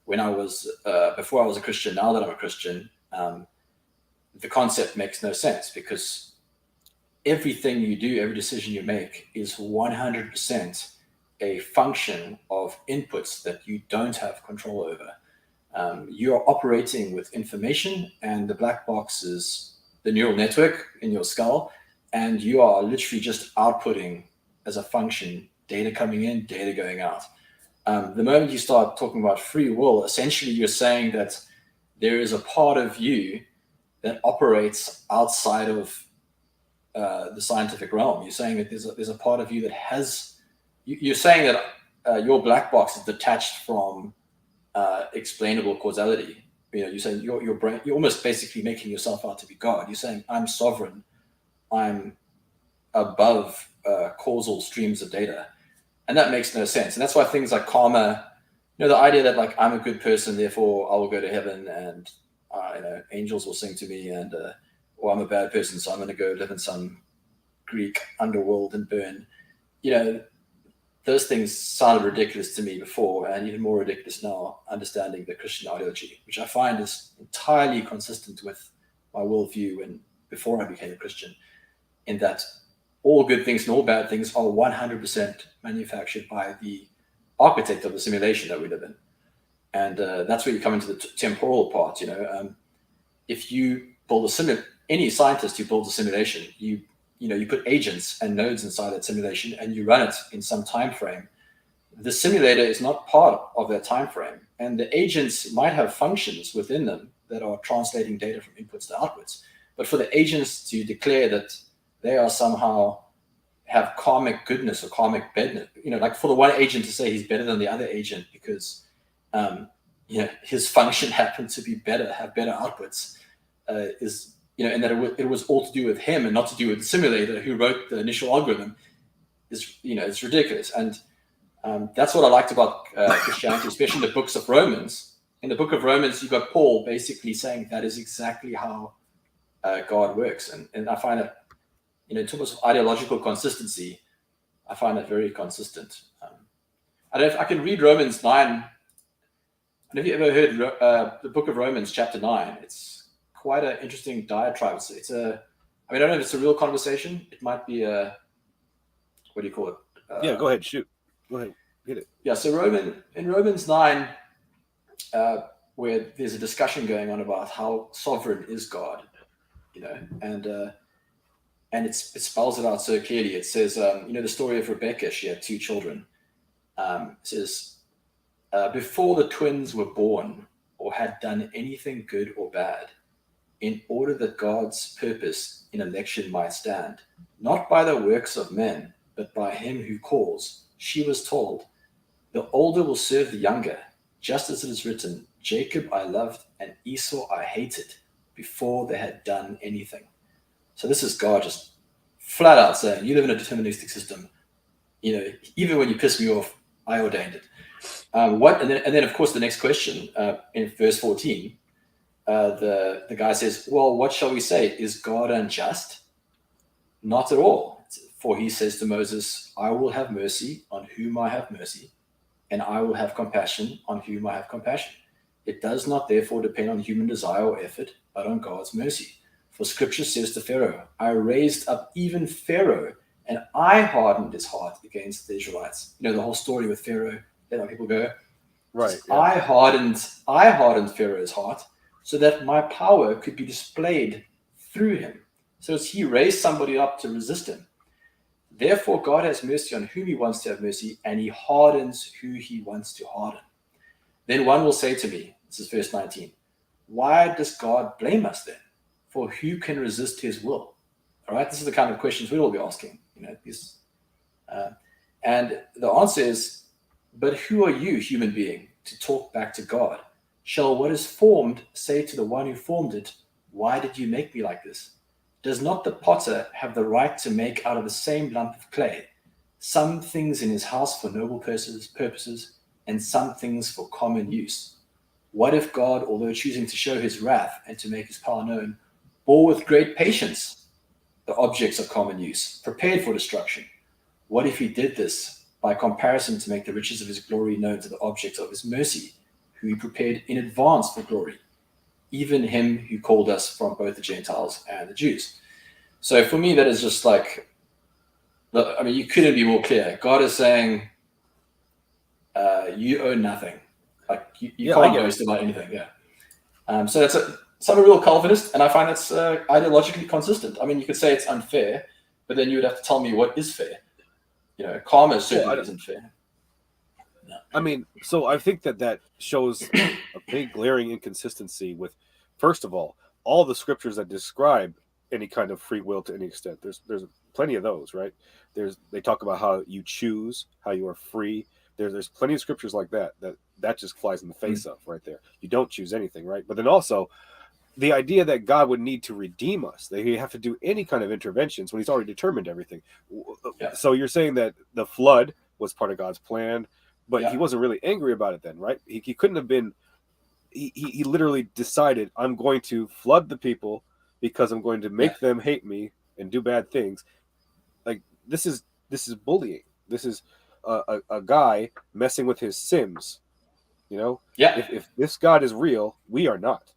Speaker 2: When I was before I was a Christian, now that I'm a Christian, the concept makes no sense because everything you do, every decision you make, is 100% a function of inputs that you don't have control over. You are operating with information, and the black box is the neural network in your skull, and you are literally just outputting as a function data coming in, data going out. The moment you start talking about free will, essentially you're saying that there is a part of you that operates outside of the scientific realm. You're saying that there's a part of you that has. You're saying that your black box is detached from explainable causality. You're saying your brain. You're almost basically making yourself out to be God. You're saying I'm sovereign. I'm above causal streams of data, and that makes no sense. And that's why things like karma, the idea that like I'm a good person, therefore I will go to heaven, and angels will sing to me, and or I'm a bad person, so I'm going to go live in some Greek underworld and burn. You know, those things sounded ridiculous to me before, and even more ridiculous now, understanding the Christian ideology, which I find is entirely consistent with my worldview when before I became a Christian, in that all good things and all bad things are 100% manufactured by the architect of the simulation that we live in. And that's where you come into the temporal part. If you build any scientist who builds a simulation, you put agents and nodes inside that simulation and you run it in some time frame. The simulator is not part of that time frame, and the agents might have functions within them that are translating data from inputs to outputs. But for the agents to declare that they are somehow have karmic goodness or karmic badness, like for the one agent to say he's better than the other agent because his function happened to be better, have better outputs, and that it was all to do with him and not to do with the simulator who wrote the initial algorithm it's ridiculous. And that's what I liked about Christianity, especially in the books of Romans. In the book of Romans, you've got Paul basically saying that is exactly how God works. And I find it, in terms of ideological consistency, I find it very consistent. I don't know if I can read Romans 9. Have you ever heard the book of Romans, chapter 9? It's quite an interesting diatribe. I don't know if it's a real conversation. It might be what do you call it?
Speaker 1: Yeah, go ahead, shoot. Go ahead, get it.
Speaker 2: Yeah, so in Romans 9, where there's a discussion going on about how sovereign is God, and it spells it out so clearly. It says, the story of Rebecca. She had 2 children. It says, before the twins were born or had done anything good or bad, in order that God's purpose in election might stand, not by the works of men, but by him who calls, she was told, the older will serve the younger, just as it is written, Jacob I loved and Esau I hated, before they had done anything. So this is God just flat out saying, you live in a deterministic system. Even when you piss me off, I ordained it. And then of course the next question in verse 14, the guy says, well, what shall we say? Is God unjust? Not at all. For he says to Moses, I will have mercy on whom I have mercy, and I will have compassion on whom I have compassion. It does not therefore depend on human desire or effort, but on God's mercy. For scripture says to Pharaoh, I raised up even Pharaoh, and I hardened his heart against the Israelites. The whole story with Pharaoh, let people go.
Speaker 1: Right.
Speaker 2: Yeah. I hardened Pharaoh's heart so that my power could be displayed through him. So as he raised somebody up to resist him. Therefore, God has mercy on whom he wants to have mercy, and he hardens who he wants to harden. Then one will say to me, this is verse 19, why does God blame us then? For who can resist his will? All right, this is the kind of questions we'll be asking. And the answer is, but who are you, human being, to talk back to God? Shall what is formed say to the one who formed it, why did you make me like this? Does not the potter have the right to make out of the same lump of clay some things in his house for noble purposes and some things for common use? What if God, although choosing to show his wrath and to make his power known, bore with great patience the objects of common use, prepared for destruction? What if he did this by comparison to make the riches of his glory known to the objects of his mercy, who he prepared in advance for glory, even him who called us from both the Gentiles and the Jews? So for me, that is just like, you couldn't be more clear. God is saying, you own nothing. Like you can't boast about anything. Yeah. So that's I'm a real Calvinist, and I find that's ideologically consistent. You could say it's unfair, but then you would have to tell me what is fair. Karma certainly isn't fair.
Speaker 1: No. So I think that shows a big glaring inconsistency with, first of all the scriptures that describe any kind of free will to any extent. There's plenty of those, right? They talk about how you choose, how you are free. There's plenty of scriptures like that just flies in the face of right there. You don't choose anything, right? But then also the idea that God would need to redeem us, that he have to do any kind of interventions when he's already determined everything. Yeah. So you're saying that the flood was part of God's plan, but he wasn't really angry about it then, right? He couldn't have been. He literally decided, I'm going to flood the people because I'm going to make them hate me and do bad things. Like this is bullying. This is a guy messing with his Sims. If this God is real, we are not.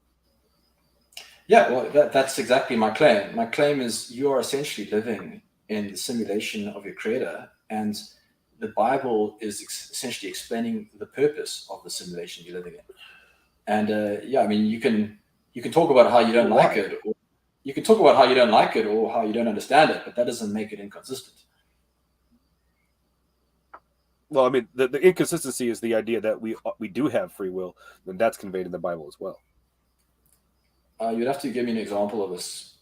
Speaker 2: Yeah, well, that's exactly my claim. My claim is you are essentially living in the simulation of your creator, and the Bible is essentially explaining the purpose of the simulation you're living in. And you can talk about how you don't like it, or you can talk about how you don't like it or how you don't understand it, but that doesn't make it inconsistent.
Speaker 1: Well, the inconsistency is the idea that we do have free will, and that's conveyed in the Bible as well.
Speaker 2: You'd have to give me an example of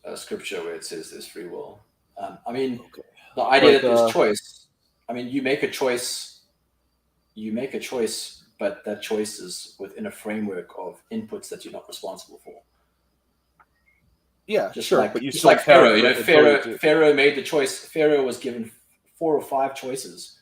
Speaker 2: a scripture where it says there's free will. The idea that there's choice. You make a choice. But that choice is within a framework of inputs that you're not responsible for.
Speaker 1: Yeah,
Speaker 2: just
Speaker 1: sure.
Speaker 2: Like,
Speaker 1: but you
Speaker 2: just
Speaker 1: still
Speaker 2: like Pharaoh. Pharaoh made the choice. Pharaoh was given 4 or 5 choices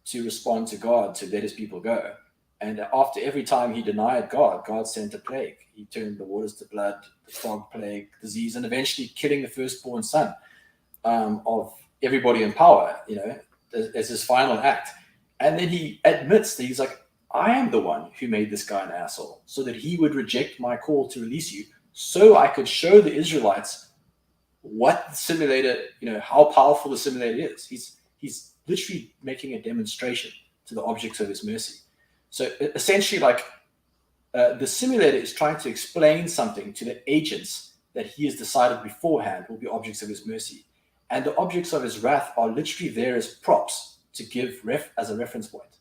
Speaker 2: to respond to God to let his people go. And after every time he denied God, God sent a plague. He turned the waters to blood, the frog plague, disease, and eventually killing the firstborn son of everybody in power, as his final act. And then he admits that he's like, I am the one who made this guy an asshole, so that he would reject my call to release you, so I could show the Israelites what the simulator, how powerful the simulator is. He's literally making a demonstration to the objects of his mercy. So essentially, like, the simulator is trying to explain something to the agents that he has decided beforehand will be objects of his mercy. And the objects of his wrath are literally there as props to give as a reference point.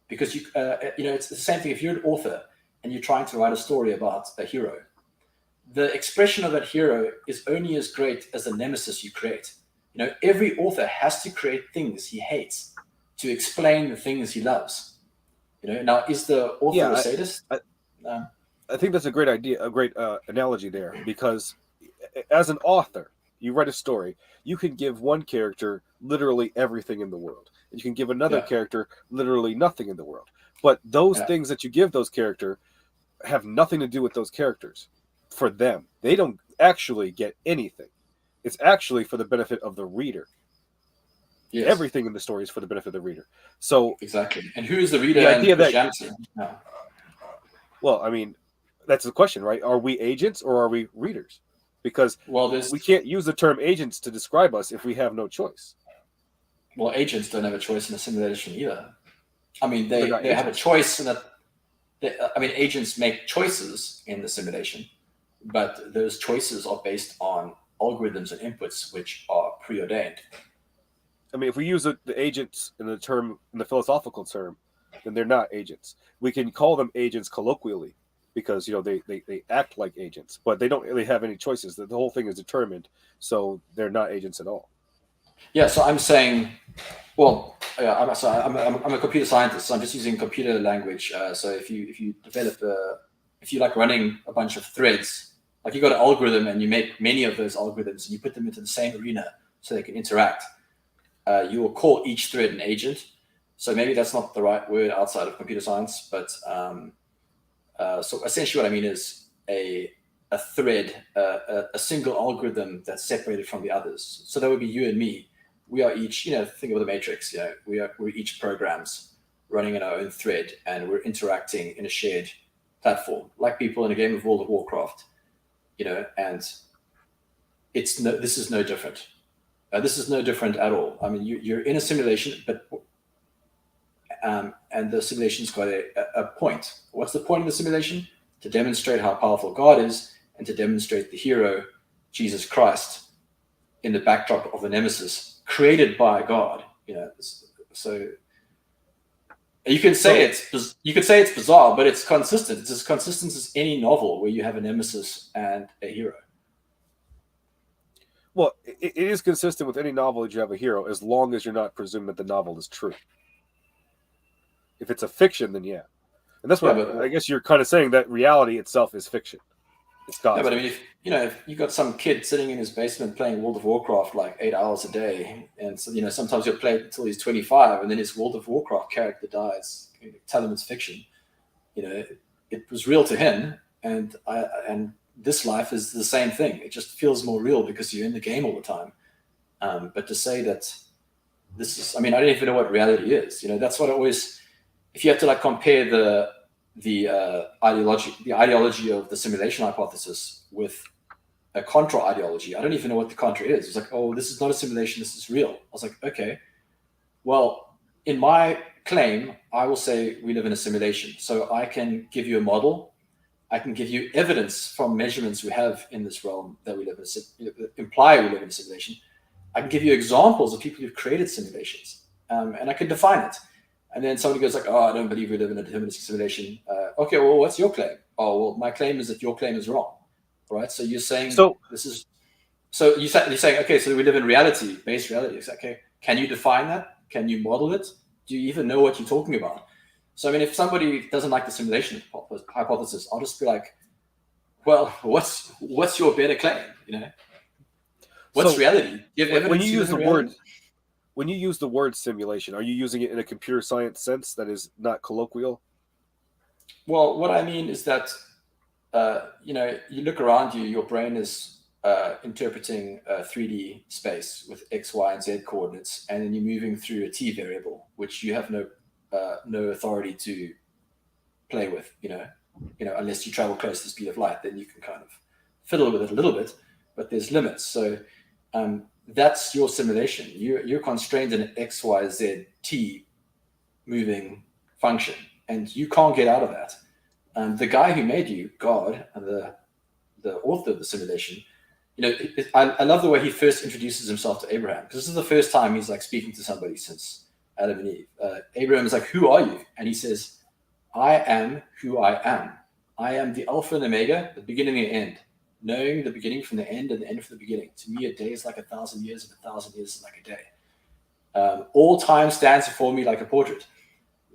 Speaker 2: Because it's the same thing. If you're an author and you're trying to write a story about a hero, the expression of that hero is only as great as the nemesis you create. Every author has to create things he hates to explain the things he loves. Now, is the author a sadist?
Speaker 1: I think that's a great idea, a great analogy there, because as an author, you write a story, you can give one character literally everything in the world. And you can give another character literally nothing in the world. But those things that you give those characters have nothing to do with those characters. For them, they don't actually get anything. It's actually for the benefit of the reader. Yes. Everything in the story is for the benefit of the reader. So
Speaker 2: exactly. And who is the reader? The idea that,
Speaker 1: well, I mean, that's the question, right? Are we agents or are we readers? Because we can't use the term agents to describe us if we have no choice.
Speaker 2: Well, agents don't have a choice in a simulation either. I mean, they have a choice in that. Agents make choices in the simulation, but those choices are based on algorithms and inputs which are preordained.
Speaker 1: I mean, if we use the agents in the philosophical term, then they're not agents. We can call them agents colloquially because they act like agents, but they don't really have any choices. The whole thing is determined, so they're not agents at all.
Speaker 2: Yeah, so I'm saying, well, I'm a computer scientist, so I'm just using computer language. So if you develop if you like running a bunch of threads, like you got an algorithm and you make many of those algorithms and you put them into the same arena so they can interact, you will call each thread an agent. So maybe that's not the right word outside of computer science, but so essentially what I mean is a thread, a single algorithm that's separated from the others. So that would be you and me. We are each, think of the Matrix. We're each programs running in our own thread, and we're interacting in a shared platform, like people in a game of World of Warcraft. And this is no different. This is no different at all. I mean, you're in a simulation, but and the simulation's got a point. What's the point of the simulation? To demonstrate how powerful God is, and to demonstrate the hero, Jesus Christ, in the backdrop of a nemesis created by God. So you can say it's bizarre, but it's consistent. It's as consistent as any novel where you have a nemesis and a hero.
Speaker 1: Well, it is consistent with any novel that you have a hero, as long as you're not presuming that the novel is true. If it's a fiction, then yeah. And that's what I guess you're kind of saying, that reality itself is fiction. It's God.
Speaker 2: Yeah, but I mean, if you got some kid sitting in his basement playing World of Warcraft like 8 hours a day, and so, sometimes you'll play it until he's 25, and then his World of Warcraft character dies, tell him it's fiction. It was real to him, and this life is the same thing. It just feels more real because you're in the game all the time. But to say that this is, I don't even know what reality is. That's what I always. If you have to compare the ideology of the simulation hypothesis with a contra ideology, I don't even know what the contra is. It's like, oh, this is not a simulation, this is real. I was like, okay, well, in my claim, I will say we live in a simulation. So I can give you a model. I can give you evidence from measurements we have in this realm that we live in imply we live in a simulation. I can give you examples of people who've created simulations, and I can define it. And then somebody goes like, oh, I don't believe we live in a deterministic simulation. Okay, well, what's your claim? Oh, well, my claim is that your claim is wrong. All right, so you're saying this is... So you're saying, okay, so we live in reality, based reality. It's okay, can you define that? Can you model it? Do you even know what you're talking about? So, if somebody doesn't like the simulation hypothesis, I'll just be like, well, what's your better claim? What's reality? Do you have evidence?
Speaker 1: When you use the word simulation, are you using it in a computer science sense that is not colloquial?
Speaker 2: Well, what I mean is that, you look around you, your brain is interpreting a 3D space with X, Y, and Z coordinates, and then you're moving through a T variable, which you have no authority to play with, unless you travel close to the speed of light, then you can kind of fiddle with it a little bit, but there's limits. So, that's your simulation. You're constrained in an X, Y, Z, T moving function, and you can't get out of that. The guy who made you, God, and the author of the simulation, I love the way he first introduces himself to Abraham, because this is the first time he's like speaking to somebody since Adam and Eve. Abraham is like, "Who are you?" And he says, "I am who I am. I am the Alpha and Omega, the beginning and the end, knowing the beginning from the end and the end from the beginning. To me, a day is like 1,000 years, and 1,000 years is like a day. All time stands before me like a portrait."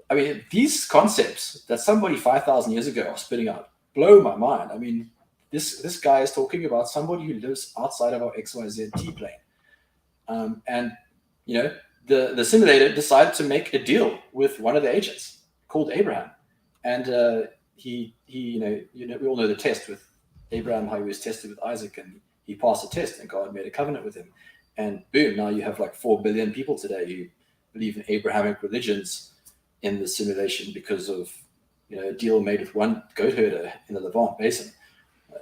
Speaker 2: I mean, these concepts that somebody 5,000 years ago are spitting out blow my mind. I mean, this guy is talking about somebody who lives outside of our XYZ T plane. And, the simulator decided to make a deal with one of the agents called Abraham. And we all know the test with Abraham, how he was tested with Isaac, and he passed the test, and God made a covenant with him. And boom, now you have like 4 billion people today who believe in Abrahamic religions in the simulation because of a deal made with one goat herder in the Levant Basin.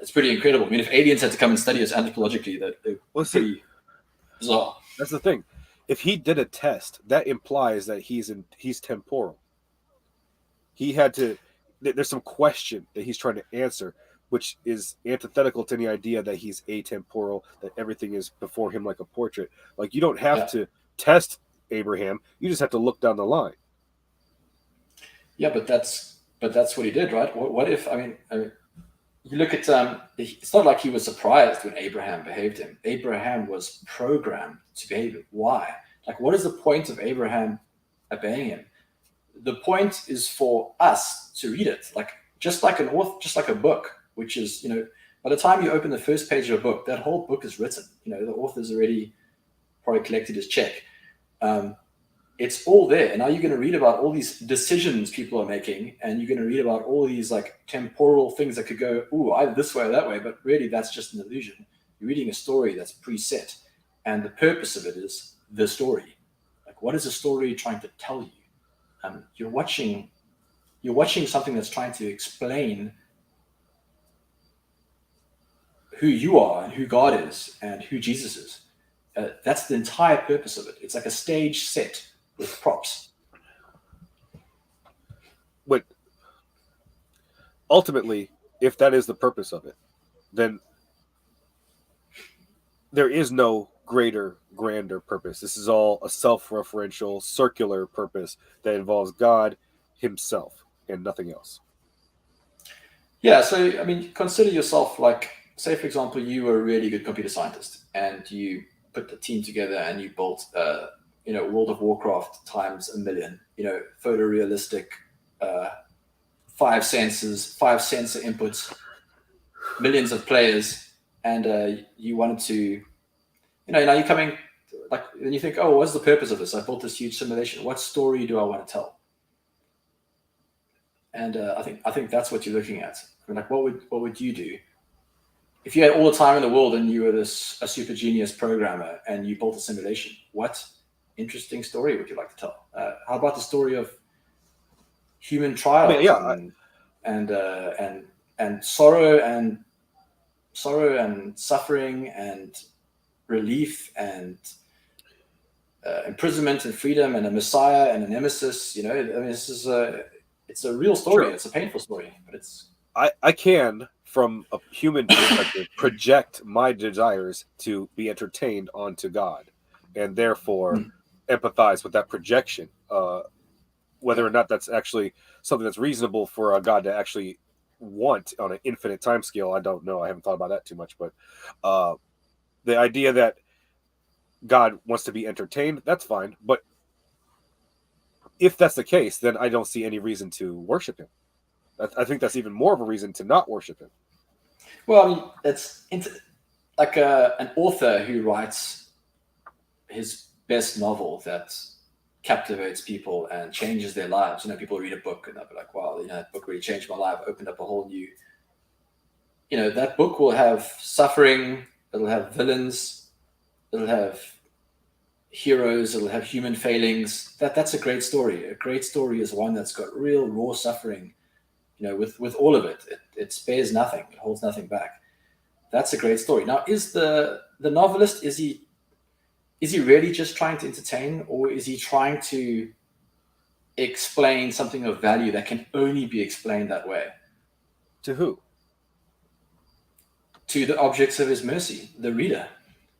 Speaker 2: It's pretty incredible. I mean, if aliens had to come and study us anthropologically, that would be pretty bizarre.
Speaker 1: That's the thing. If he did a test, that implies that he's temporal. He had to. There's some question that he's trying to answer, which is antithetical to any idea that he's atemporal, that everything is before him like a portrait. Like, you don't have to test Abraham; you just have to look down the line.
Speaker 2: Yeah, but that's what he did, right? What if? I mean, you look at it's not like he was surprised when Abraham behaved him. Abraham was programmed to behave him. Why? Like, what is the point of Abraham obeying him? The point is for us to read it, like just like a book, which is, by the time you open the first page of a book, that whole book is written. The author's already probably collected his check. It's all there. And now you're going to read about all these decisions people are making, and you're going to read about all these like temporal things that could go, either this way or that way. But really, that's just an illusion. You're reading a story that's preset, and the purpose of it is the story. Like, what is the story trying to tell you? You're watching something that's trying to explain who you are and who God is and who Jesus is. That's the entire purpose of it. It's like a stage set with props.
Speaker 1: But ultimately, if that is the purpose of it, then there is no greater, grander purpose. This is all a self-referential, circular purpose that involves God himself and nothing else.
Speaker 2: Yeah, so, I mean, consider yourself like, say, for example, you were a really good computer scientist, and you put the team together and you built, World of Warcraft times 1,000,000, photorealistic, 5 sensor inputs, millions of players, and you wanted to, now you're coming, like, and you think, what's the purpose of this? I built this huge simulation. What story do I want to tell? And I think that's what you're looking at. I mean, like, what would you do if you had all the time in the world and you were a super genius programmer and you built a simulation? What interesting story would you like to tell? How about the story of human trials and sorrow and suffering and relief and imprisonment and freedom and a messiah and a nemesis? This is it's a real story. Sure. It's a painful story, but it's.
Speaker 1: I can, from a human perspective, project my desires to be entertained onto God, and therefore empathize with that projection. Whether or not that's actually something that's reasonable for a God to actually want on an infinite time scale, I don't know. I haven't thought about that too much, but the idea that God wants to be entertained, that's fine. But if that's the case, then I don't see any reason to worship him. I think that's even more of a reason to not worship him.
Speaker 2: Well, I mean, it's like an author who writes his best novel that captivates people and changes their lives. People read a book and they'll be like, wow, that book really changed my life, opened up a whole new, that book will have suffering, it'll have villains, it'll have heroes, it'll have human failings. That's a great story. A great story is one that's got real raw suffering, with all of it. It spares nothing. It holds nothing back. That's a great story. Now, is the novelist, is he really just trying to entertain, or is he trying to explain something of value that can only be explained that way?
Speaker 1: To who?
Speaker 2: To the objects of his mercy, the reader.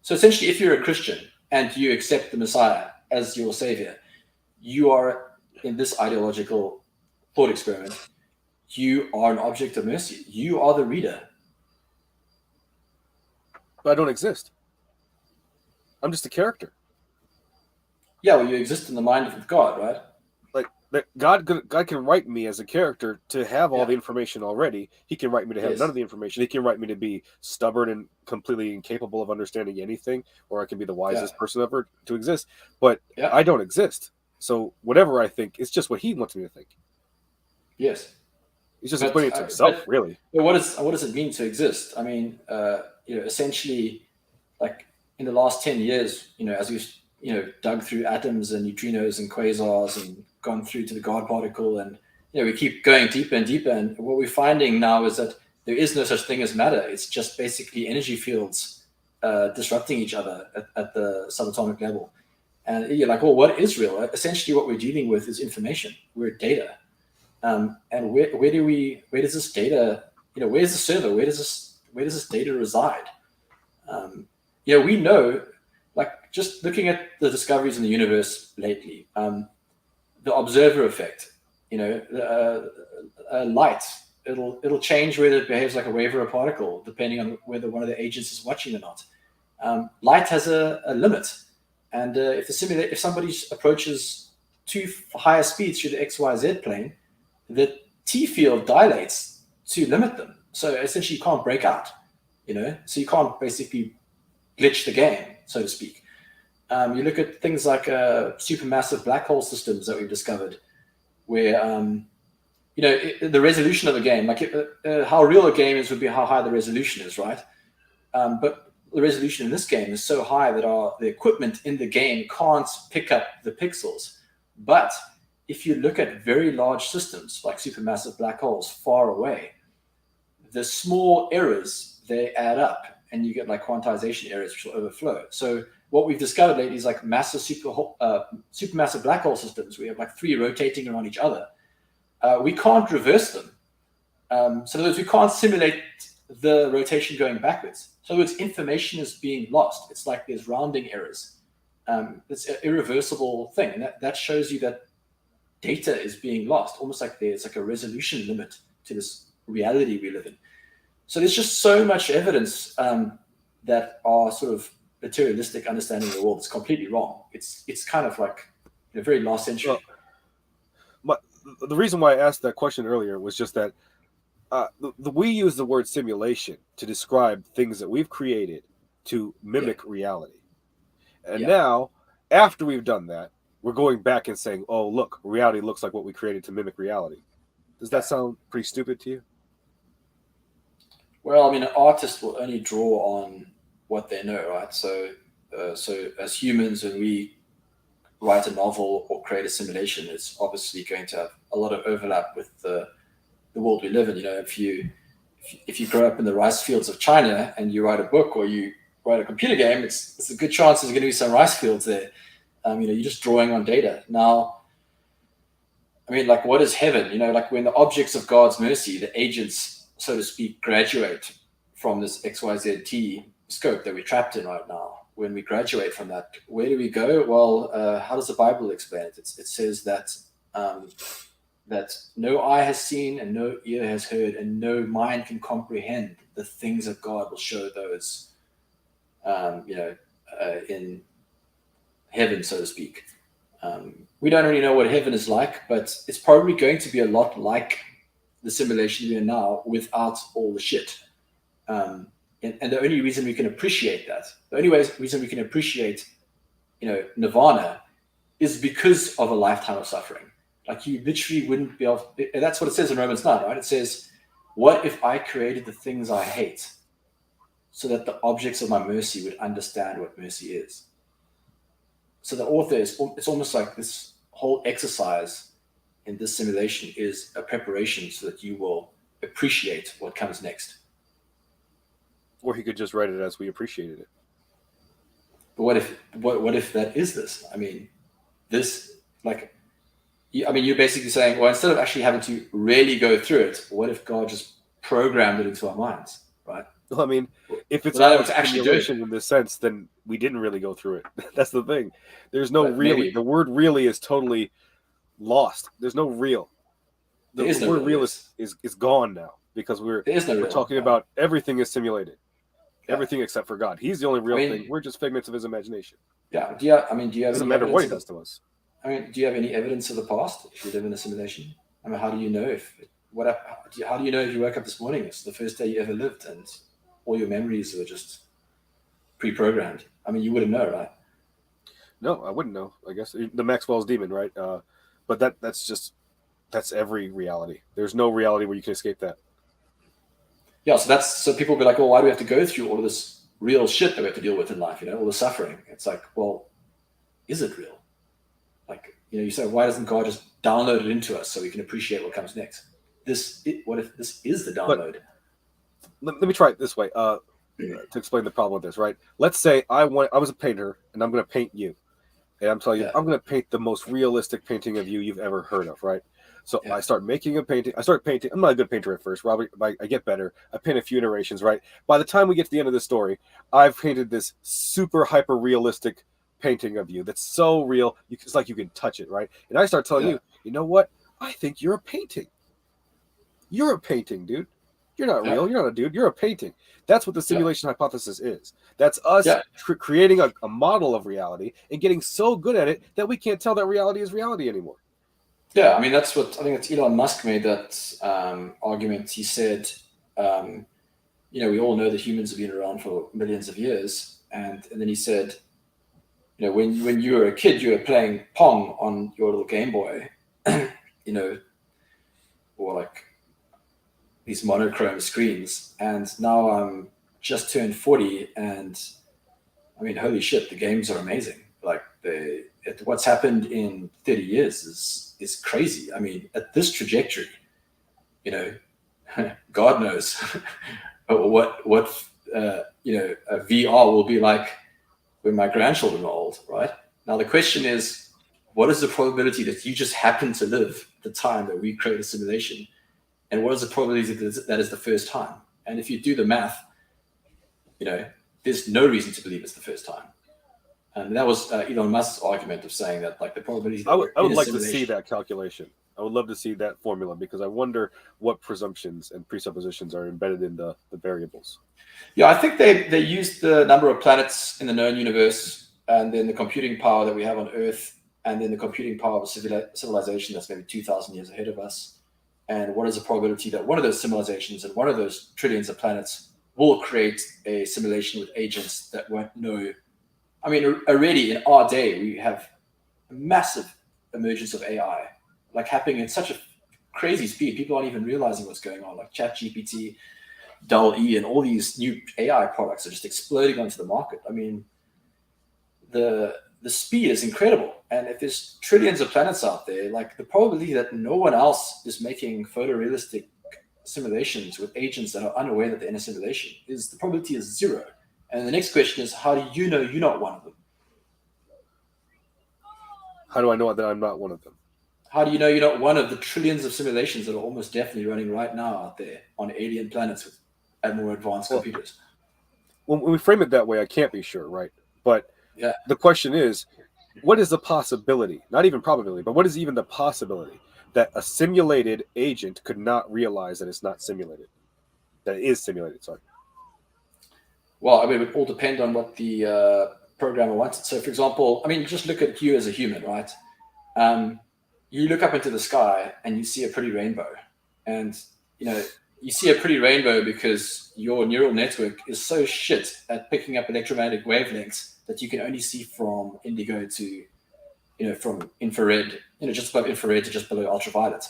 Speaker 2: So essentially, if you're a Christian and you accept the Messiah as your savior, you are, in this ideological thought experiment, you are an object of mercy. You are the reader.
Speaker 1: But I don't exist. I'm just a character.
Speaker 2: Yeah, well, you exist in the mind of God, right?
Speaker 1: Like that God can write me as a character to have all
Speaker 2: Yeah.
Speaker 1: the information already. He can write me to have
Speaker 2: Yes.
Speaker 1: none of the information. He can write me to be stubborn and completely incapable of understanding anything, or I can be the wisest person ever to exist. But I don't exist. So whatever I think, it's just what he wants me to think.
Speaker 2: Yes.
Speaker 1: He's just explaining it to himself, really.
Speaker 2: But what does it mean to exist? I mean, essentially, like in the last 10 years, as we've dug through atoms and neutrinos and quasars and gone through to the God particle, and we keep going deeper and deeper, and what we're finding now is that there is no such thing as matter. It's just basically energy fields disrupting each other at the subatomic level. And you're like, well, what is real? Essentially, what we're dealing with is information. We're data. And where does this data, where's the server? Where does this data reside? We know, like just looking at the discoveries in the universe lately, the observer effect, light, it'll change whether it behaves like a wave or a particle, depending on whether one of the agents is watching or not. Light has a limit. And if somebody approaches too higher speeds through the XYZ plane, the T field dilates to limit them. So essentially you can't break out, so you can't basically glitch the game, so to speak. You look at things like supermassive black hole systems that we've discovered, where, the resolution of the game, like how real a game is would be how high the resolution is, right? But the resolution in this game is so high that the equipment in the game can't pick up the pixels. But if you look at very large systems like supermassive black holes far away, the small errors, they add up and you get like quantization errors which will overflow. So what we've discovered lately is like massive supermassive black hole systems. We have like 3 rotating around each other. We can't reverse them. So in other words, we can't simulate the rotation going backwards. So in other words, information is being lost. It's like there's rounding errors. It's an irreversible thing. And that shows you that data is being lost, almost like there's like a resolution limit to this reality we live in. So there's just so much evidence that our sort of materialistic understanding of the world is completely wrong. It's kind of like very last century.
Speaker 1: Well, the reason why I asked that question earlier was just that we use the word simulation to describe things that we've created to mimic reality. And now, after we've done that, we're going back and saying, oh, look, reality looks like what we created to mimic reality. Does that sound pretty stupid to you?
Speaker 2: Well, I mean, an artist will only draw on what they know, right? So as humans, when we write a novel or create a simulation, it's obviously going to have a lot of overlap with the world we live in. If you grow up in the rice fields of China and you write a book or you write a computer game, it's a good chance there's going to be some rice fields there. You're just drawing on data. Now, I mean, like, what is heaven? Like when the objects of God's mercy, the agents, so to speak, graduate from this XYZT scope that we're trapped in right now. When we graduate from that, where do we go? Well, how does the Bible explain it? It says that that no eye has seen and no ear has heard and no mind can comprehend the things that God will show those, in heaven, so to speak. We don't really know what heaven is like, but it's probably going to be a lot like the simulation we're in now without all the shit. And the only reason we can appreciate that, reason we can appreciate, nirvana, is because of a lifetime of suffering. Like you literally wouldn't be able. That's what it says in Romans 9, right? It says, "What if I created the things I hate, so that the objects of my mercy would understand what mercy is?" So the author it's almost like this whole exercise in this simulation is a preparation so that you will appreciate what comes next.
Speaker 1: Or he could just write it as we appreciated it.
Speaker 2: But what if that is this? I mean, you're basically saying, well, instead of actually having to really go through it, what if God just programmed it into our minds, right?
Speaker 1: Well, I mean, if it's
Speaker 2: Without
Speaker 1: all
Speaker 2: able
Speaker 1: a
Speaker 2: to actually do it.
Speaker 1: simulation in this sense, then we didn't really go through it. That's the thing. There's no
Speaker 2: But
Speaker 1: really.
Speaker 2: maybe
Speaker 1: The word really is totally lost. There's no real.
Speaker 2: there
Speaker 1: The
Speaker 2: is no
Speaker 1: word
Speaker 2: real,
Speaker 1: real
Speaker 2: yes.
Speaker 1: is gone now because we're
Speaker 2: There is no
Speaker 1: we're
Speaker 2: real.
Speaker 1: talking about everything is simulated.
Speaker 2: Yeah.
Speaker 1: Everything except for God. He's the only real
Speaker 2: I mean,
Speaker 1: thing. We're just figments of his imagination.
Speaker 2: Yeah. Do you have
Speaker 1: Doesn't
Speaker 2: any
Speaker 1: matter what
Speaker 2: evidence
Speaker 1: he
Speaker 2: of the,
Speaker 1: does to us.
Speaker 2: I mean, do you have any evidence of the past if you live in a simulation? I mean, how do you know how do you know if you woke up this morning, it's the first day you ever lived and all your memories were just pre-programmed? I mean, you wouldn't know, right?
Speaker 1: No, I wouldn't know. I guess the Maxwell's demon, right? But that's every reality. There's no reality where you can escape that.
Speaker 2: Yeah. So people will be like, well, why do we have to go through all of this real shit that we have to deal with in life? All the suffering. It's like, well, is it real? Like, you say, why doesn't God just download it into us so we can appreciate what comes next? What if this is the
Speaker 1: But
Speaker 2: download?
Speaker 1: let me try it this way to explain the problem with this, right? Let's say I was a painter and I'm going to paint you. And I'm telling you,
Speaker 2: Yeah.
Speaker 1: I'm going to paint the most realistic painting of you you've ever heard of, right? So
Speaker 2: Yeah.
Speaker 1: I start making a painting. I start painting. I'm not a good painter at first, Robert. I get better. I paint a few iterations, right? By the time we get to the end of the story, I've painted this super hyper realistic painting of you that's so real. It's like you can touch it, right? And I start telling
Speaker 2: Yeah.
Speaker 1: you, you know what? I think you're a painting. You're a painting, dude. You're not real. You're not a dude. You're a painting. That's what the simulation hypothesis is. That's us creating a model of reality and getting so good at it that we can't tell that reality is reality anymore.
Speaker 2: Yeah, I mean, I think it's Elon Musk made that argument. He said, we all know that humans have been around for millions of years. And then he said, when you were a kid, you were playing Pong on your little Game Boy, or like these monochrome screens. And now I'm just turned 40 and I mean, holy shit, the games are amazing. Like what's happened in 30 years is crazy. I mean, at this trajectory, God knows what a VR will be like when my grandchildren are old, right? Now the question is, what is the probability that you just happen to live the time that we create a simulation? And what is the probability that is the first time? And if you do the math, there's no reason to believe it's the first time. And that was Elon Musk's argument of saying that, like, the probability that
Speaker 1: I would like to
Speaker 2: simulation.
Speaker 1: see that calculation. I would love to see that formula because I wonder what presumptions and presuppositions are embedded in the variables.
Speaker 2: Yeah, I think they used the number of planets in the known universe and then the computing power that we have on Earth and then the computing power of a civilization that's maybe 2,000 years ahead of us. And what is the probability that one of those civilizations and one of those trillions of planets will create a simulation with agents that won't know. I mean, already in our day, we have a massive emergence of AI, like happening at such a crazy speed. People aren't even realizing what's going on, like ChatGPT, DALL-E, and all these new AI products are just exploding onto the market. I mean, the speed is incredible. And if there's trillions of planets out there, like the probability that no one else is making photorealistic simulations with agents that are unaware that they're in a simulation the probability is zero. And the next question is, how do you know you're not one of them?
Speaker 1: How do I know that I'm not one of them?
Speaker 2: How do you know you're not one of the trillions of simulations that are almost definitely running right now out there on alien planets with more advanced computers?
Speaker 1: When we frame it that way, I can't be sure, right? But the question is, what is the possibility, not even probability, but what is even the possibility that a simulated agent could not realize that it's not simulated, that it is simulated, sorry?
Speaker 2: Well, I mean, it would all depend on what the programmer wanted. So, for example, I mean, just look at you as a human, right? You look up into the sky and you see a pretty rainbow. And, you see a pretty rainbow because your neural network is so shit at picking up electromagnetic wavelengths that you can only see from indigo to, from infrared, just above infrared to just below ultraviolet.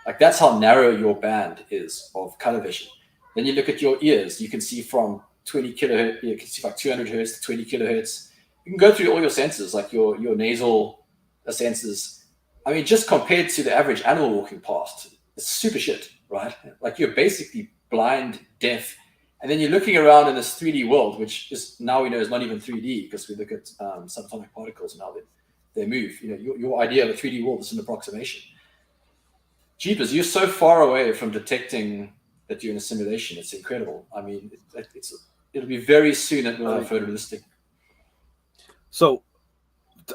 Speaker 2: Like, that's how narrow your band is of color vision. Then you look at your ears, you can see from 20 kilohertz, you can see like 200 hertz to 20 kilohertz. You can go through all your senses, like your nasal senses. I mean, just compared to the average animal walking past, it's super shit, right? Like, you're basically blind, deaf, and then you're looking around in this 3D world, which is now we know is not even 3D because we look at subatomic particles and how they move. Your idea of a 3D world is an approximation. Jeepers, you're so far away from detecting that you're in a simulation. It's incredible. I mean, it'll be very soon that we'll have photorealistic.
Speaker 1: So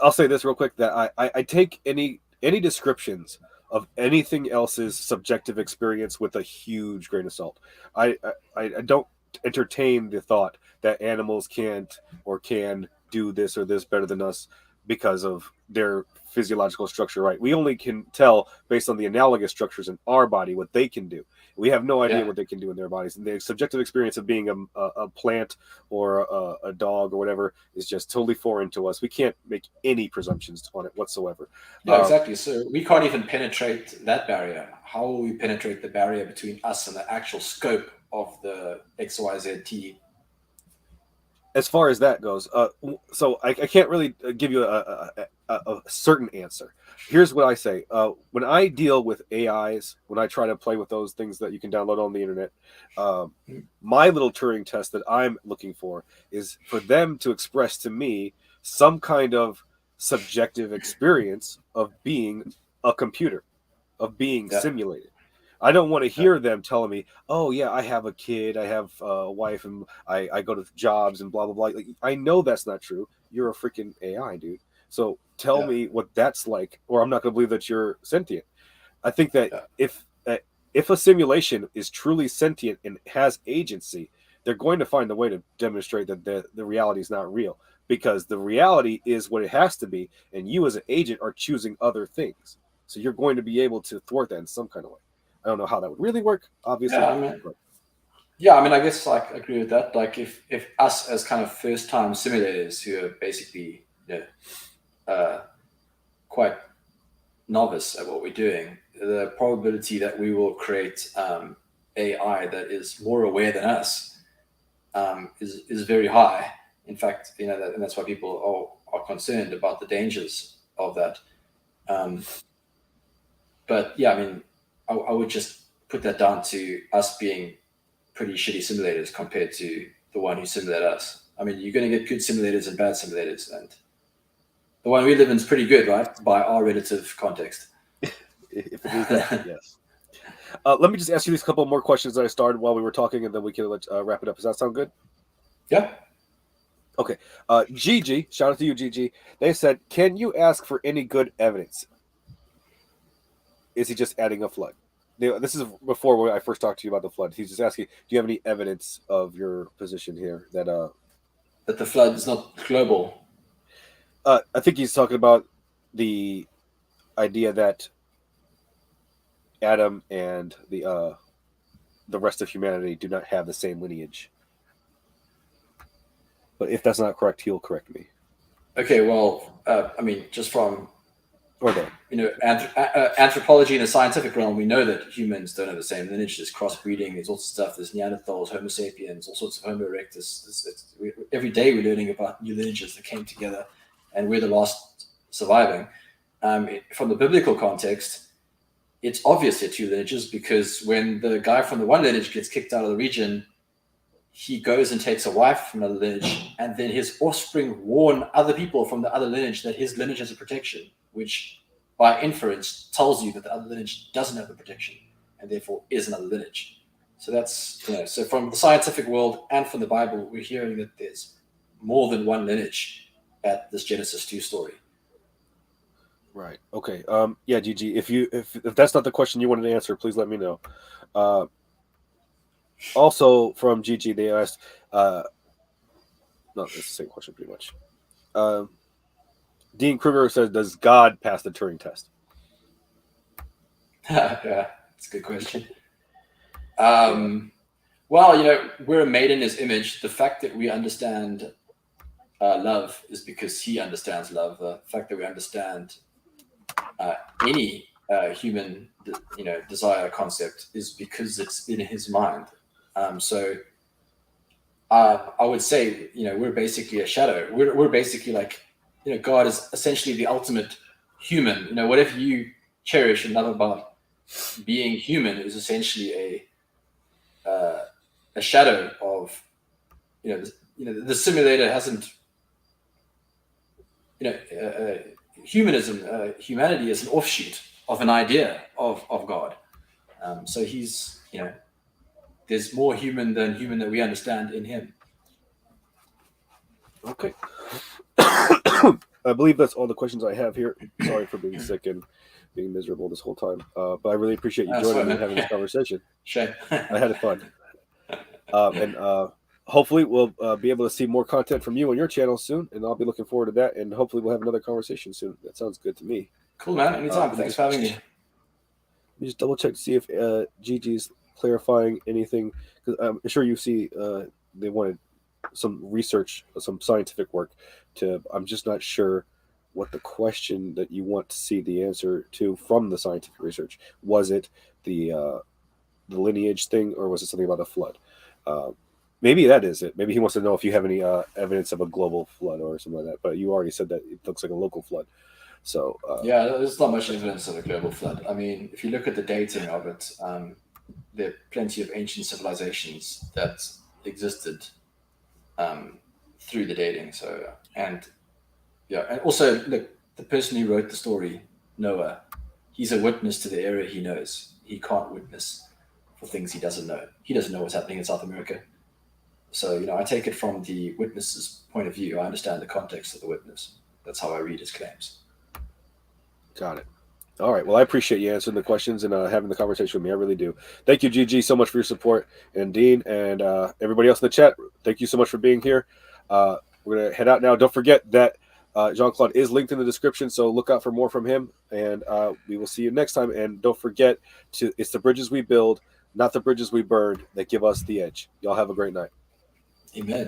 Speaker 1: I'll say this real quick, that I take any descriptions of anything else's subjective experience with a huge grain of salt. I don't entertain the thought that animals can't or can do this or this better than us because of their physiological structure, right? We only can tell based on the analogous structures in our body what they can do. We have no idea what they can do in their bodies. And the subjective experience of being a plant or a dog or whatever is just totally foreign to us. We can't make any presumptions on it whatsoever.
Speaker 2: Yeah, exactly. So we can't even penetrate that barrier. How will we penetrate the barrier between us and the actual scope of the XYZT?
Speaker 1: As far as that goes, so I can't really give you a certain answer. Here's what I say. When I deal with AIs, when I try to play with those things that you can download on the internet, my little Turing test that I'm looking for is for them to express to me some kind of subjective experience of being a computer, of being simulated. I don't want to hear them telling me, "Oh yeah, I have a kid, I have a wife, and I go to jobs and blah blah blah." Like, I know that's not true. You're a freaking AI, dude. So tell me what that's like, or I'm not going to believe that you're sentient. I think that if a simulation is truly sentient and has agency, they're going to find a way to demonstrate that the reality is not real, because the reality is what it has to be, and you as an agent are choosing other things. So you're going to be able to thwart that in some kind of way. I don't know how that would really work, obviously.
Speaker 2: I mean, I guess I agree with that. Like, if us as kind of first time simulators who are basically quite novice at what we're doing, the probability that we will create AI that is more aware than us is very high. In fact, and that's why people are concerned about the dangers of that. But yeah, I mean, I would just put that down to us being pretty shitty simulators compared to the one who simulate us. I mean, you're going to get good simulators and bad simulators, and the one we live in is pretty good, right? By our relative context.
Speaker 1: If it is that, yes. Let me just ask you these couple more questions that I started while we were talking, and then we can wrap it up. Does that sound good?
Speaker 2: Yeah.
Speaker 1: Okay. Gigi, shout out to you, Gigi. They said, "Can you ask for any good evidence? Is he just adding a flood?" This is before when I first talked to you about the flood. He's just asking, do you have any evidence of your position here that
Speaker 2: the flood is not global?
Speaker 1: I think he's talking about the idea that Adam and the rest of humanity do not have the same lineage. But if that's not correct, he'll correct me.
Speaker 2: Okay, well, I mean, just from
Speaker 1: there.
Speaker 2: Anthropology in the scientific realm, we know that humans don't have the same lineage. There's crossbreeding, there's all sorts of stuff. There's Neanderthals, Homo sapiens, all sorts of Homo erectus. Every day we're learning about new lineages that came together, and we're the last surviving. From the biblical context, it's obvious they're two lineages, because when the guy from the one lineage gets kicked out of the region, he goes and takes a wife from another lineage, and then his offspring warn other people from the other lineage that his lineage has a protection, which by inference tells you that the other lineage doesn't have the protection and therefore is another lineage. So that's, so from the scientific world and from the Bible, we're hearing that there's more than one lineage at this Genesis 2 story.
Speaker 1: Right. Okay. Yeah, Gigi, if that's not the question you wanted to answer, please let me know. Also from Gigi, they asked, no, it's the same question pretty much. Dean Kruger says, "Does God pass the Turing test?"
Speaker 2: Yeah, it's a good question. Well, we're made in his image. The fact that we understand love is because he understands love. The fact that we understand any human, desire concept is because it's in his mind. So I would say, we're basically a shadow. We're basically like, God is essentially the ultimate human. What if you cherish and love about being human is essentially a shadow of, the simulator hasn't, humanity is an offshoot of an idea of God. So he's, there's more human that we understand in him.
Speaker 1: Okay. I believe that's all the questions I have here. Sorry for being sick and being miserable this whole time. But I really appreciate you joining me and having this conversation.
Speaker 2: Shame.
Speaker 1: I had fun. And hopefully we'll be able to see more content from you on your channel soon, and I'll be looking forward to that. And hopefully we'll have another conversation soon. That sounds good to me.
Speaker 2: Cool, man. Anytime. Thanks for having me.
Speaker 1: Let me just double check to see if Gigi's clarifying anything, because I'm sure you see they wanted some research, some scientific work. I'm just not sure what the question that you want to see the answer to from the scientific research. Was it the lineage thing, or was it something about a flood? Maybe that is it. Maybe he wants to know if you have any evidence of a global flood or something like that. But you already said that it looks like a local flood. So
Speaker 2: yeah, there's not much evidence of a global flood. I mean, if you look at the dating of it, there are plenty of ancient civilizations that existed through the dating. So and also look, the person who wrote the story, Noah, he's a witness to the area he knows. He can't witness for things he doesn't know. He doesn't know what's happening in South America. So, I take it from the witness's point of view. I understand the context of the witness. That's how I read his claims.
Speaker 1: Got it. All right. Well, I appreciate you answering the questions and having the conversation with me. I really do. Thank you, Gigi, so much for your support. And Dean and everybody else in the chat, thank you so much for being here. We're going to head out now. Don't forget that Jean-Claude is linked in the description, so look out for more from him. And we will see you next time. And don't forget, it's the bridges we build, not the bridges we burn, that give us the edge. Y'all have a great night.
Speaker 2: Amen.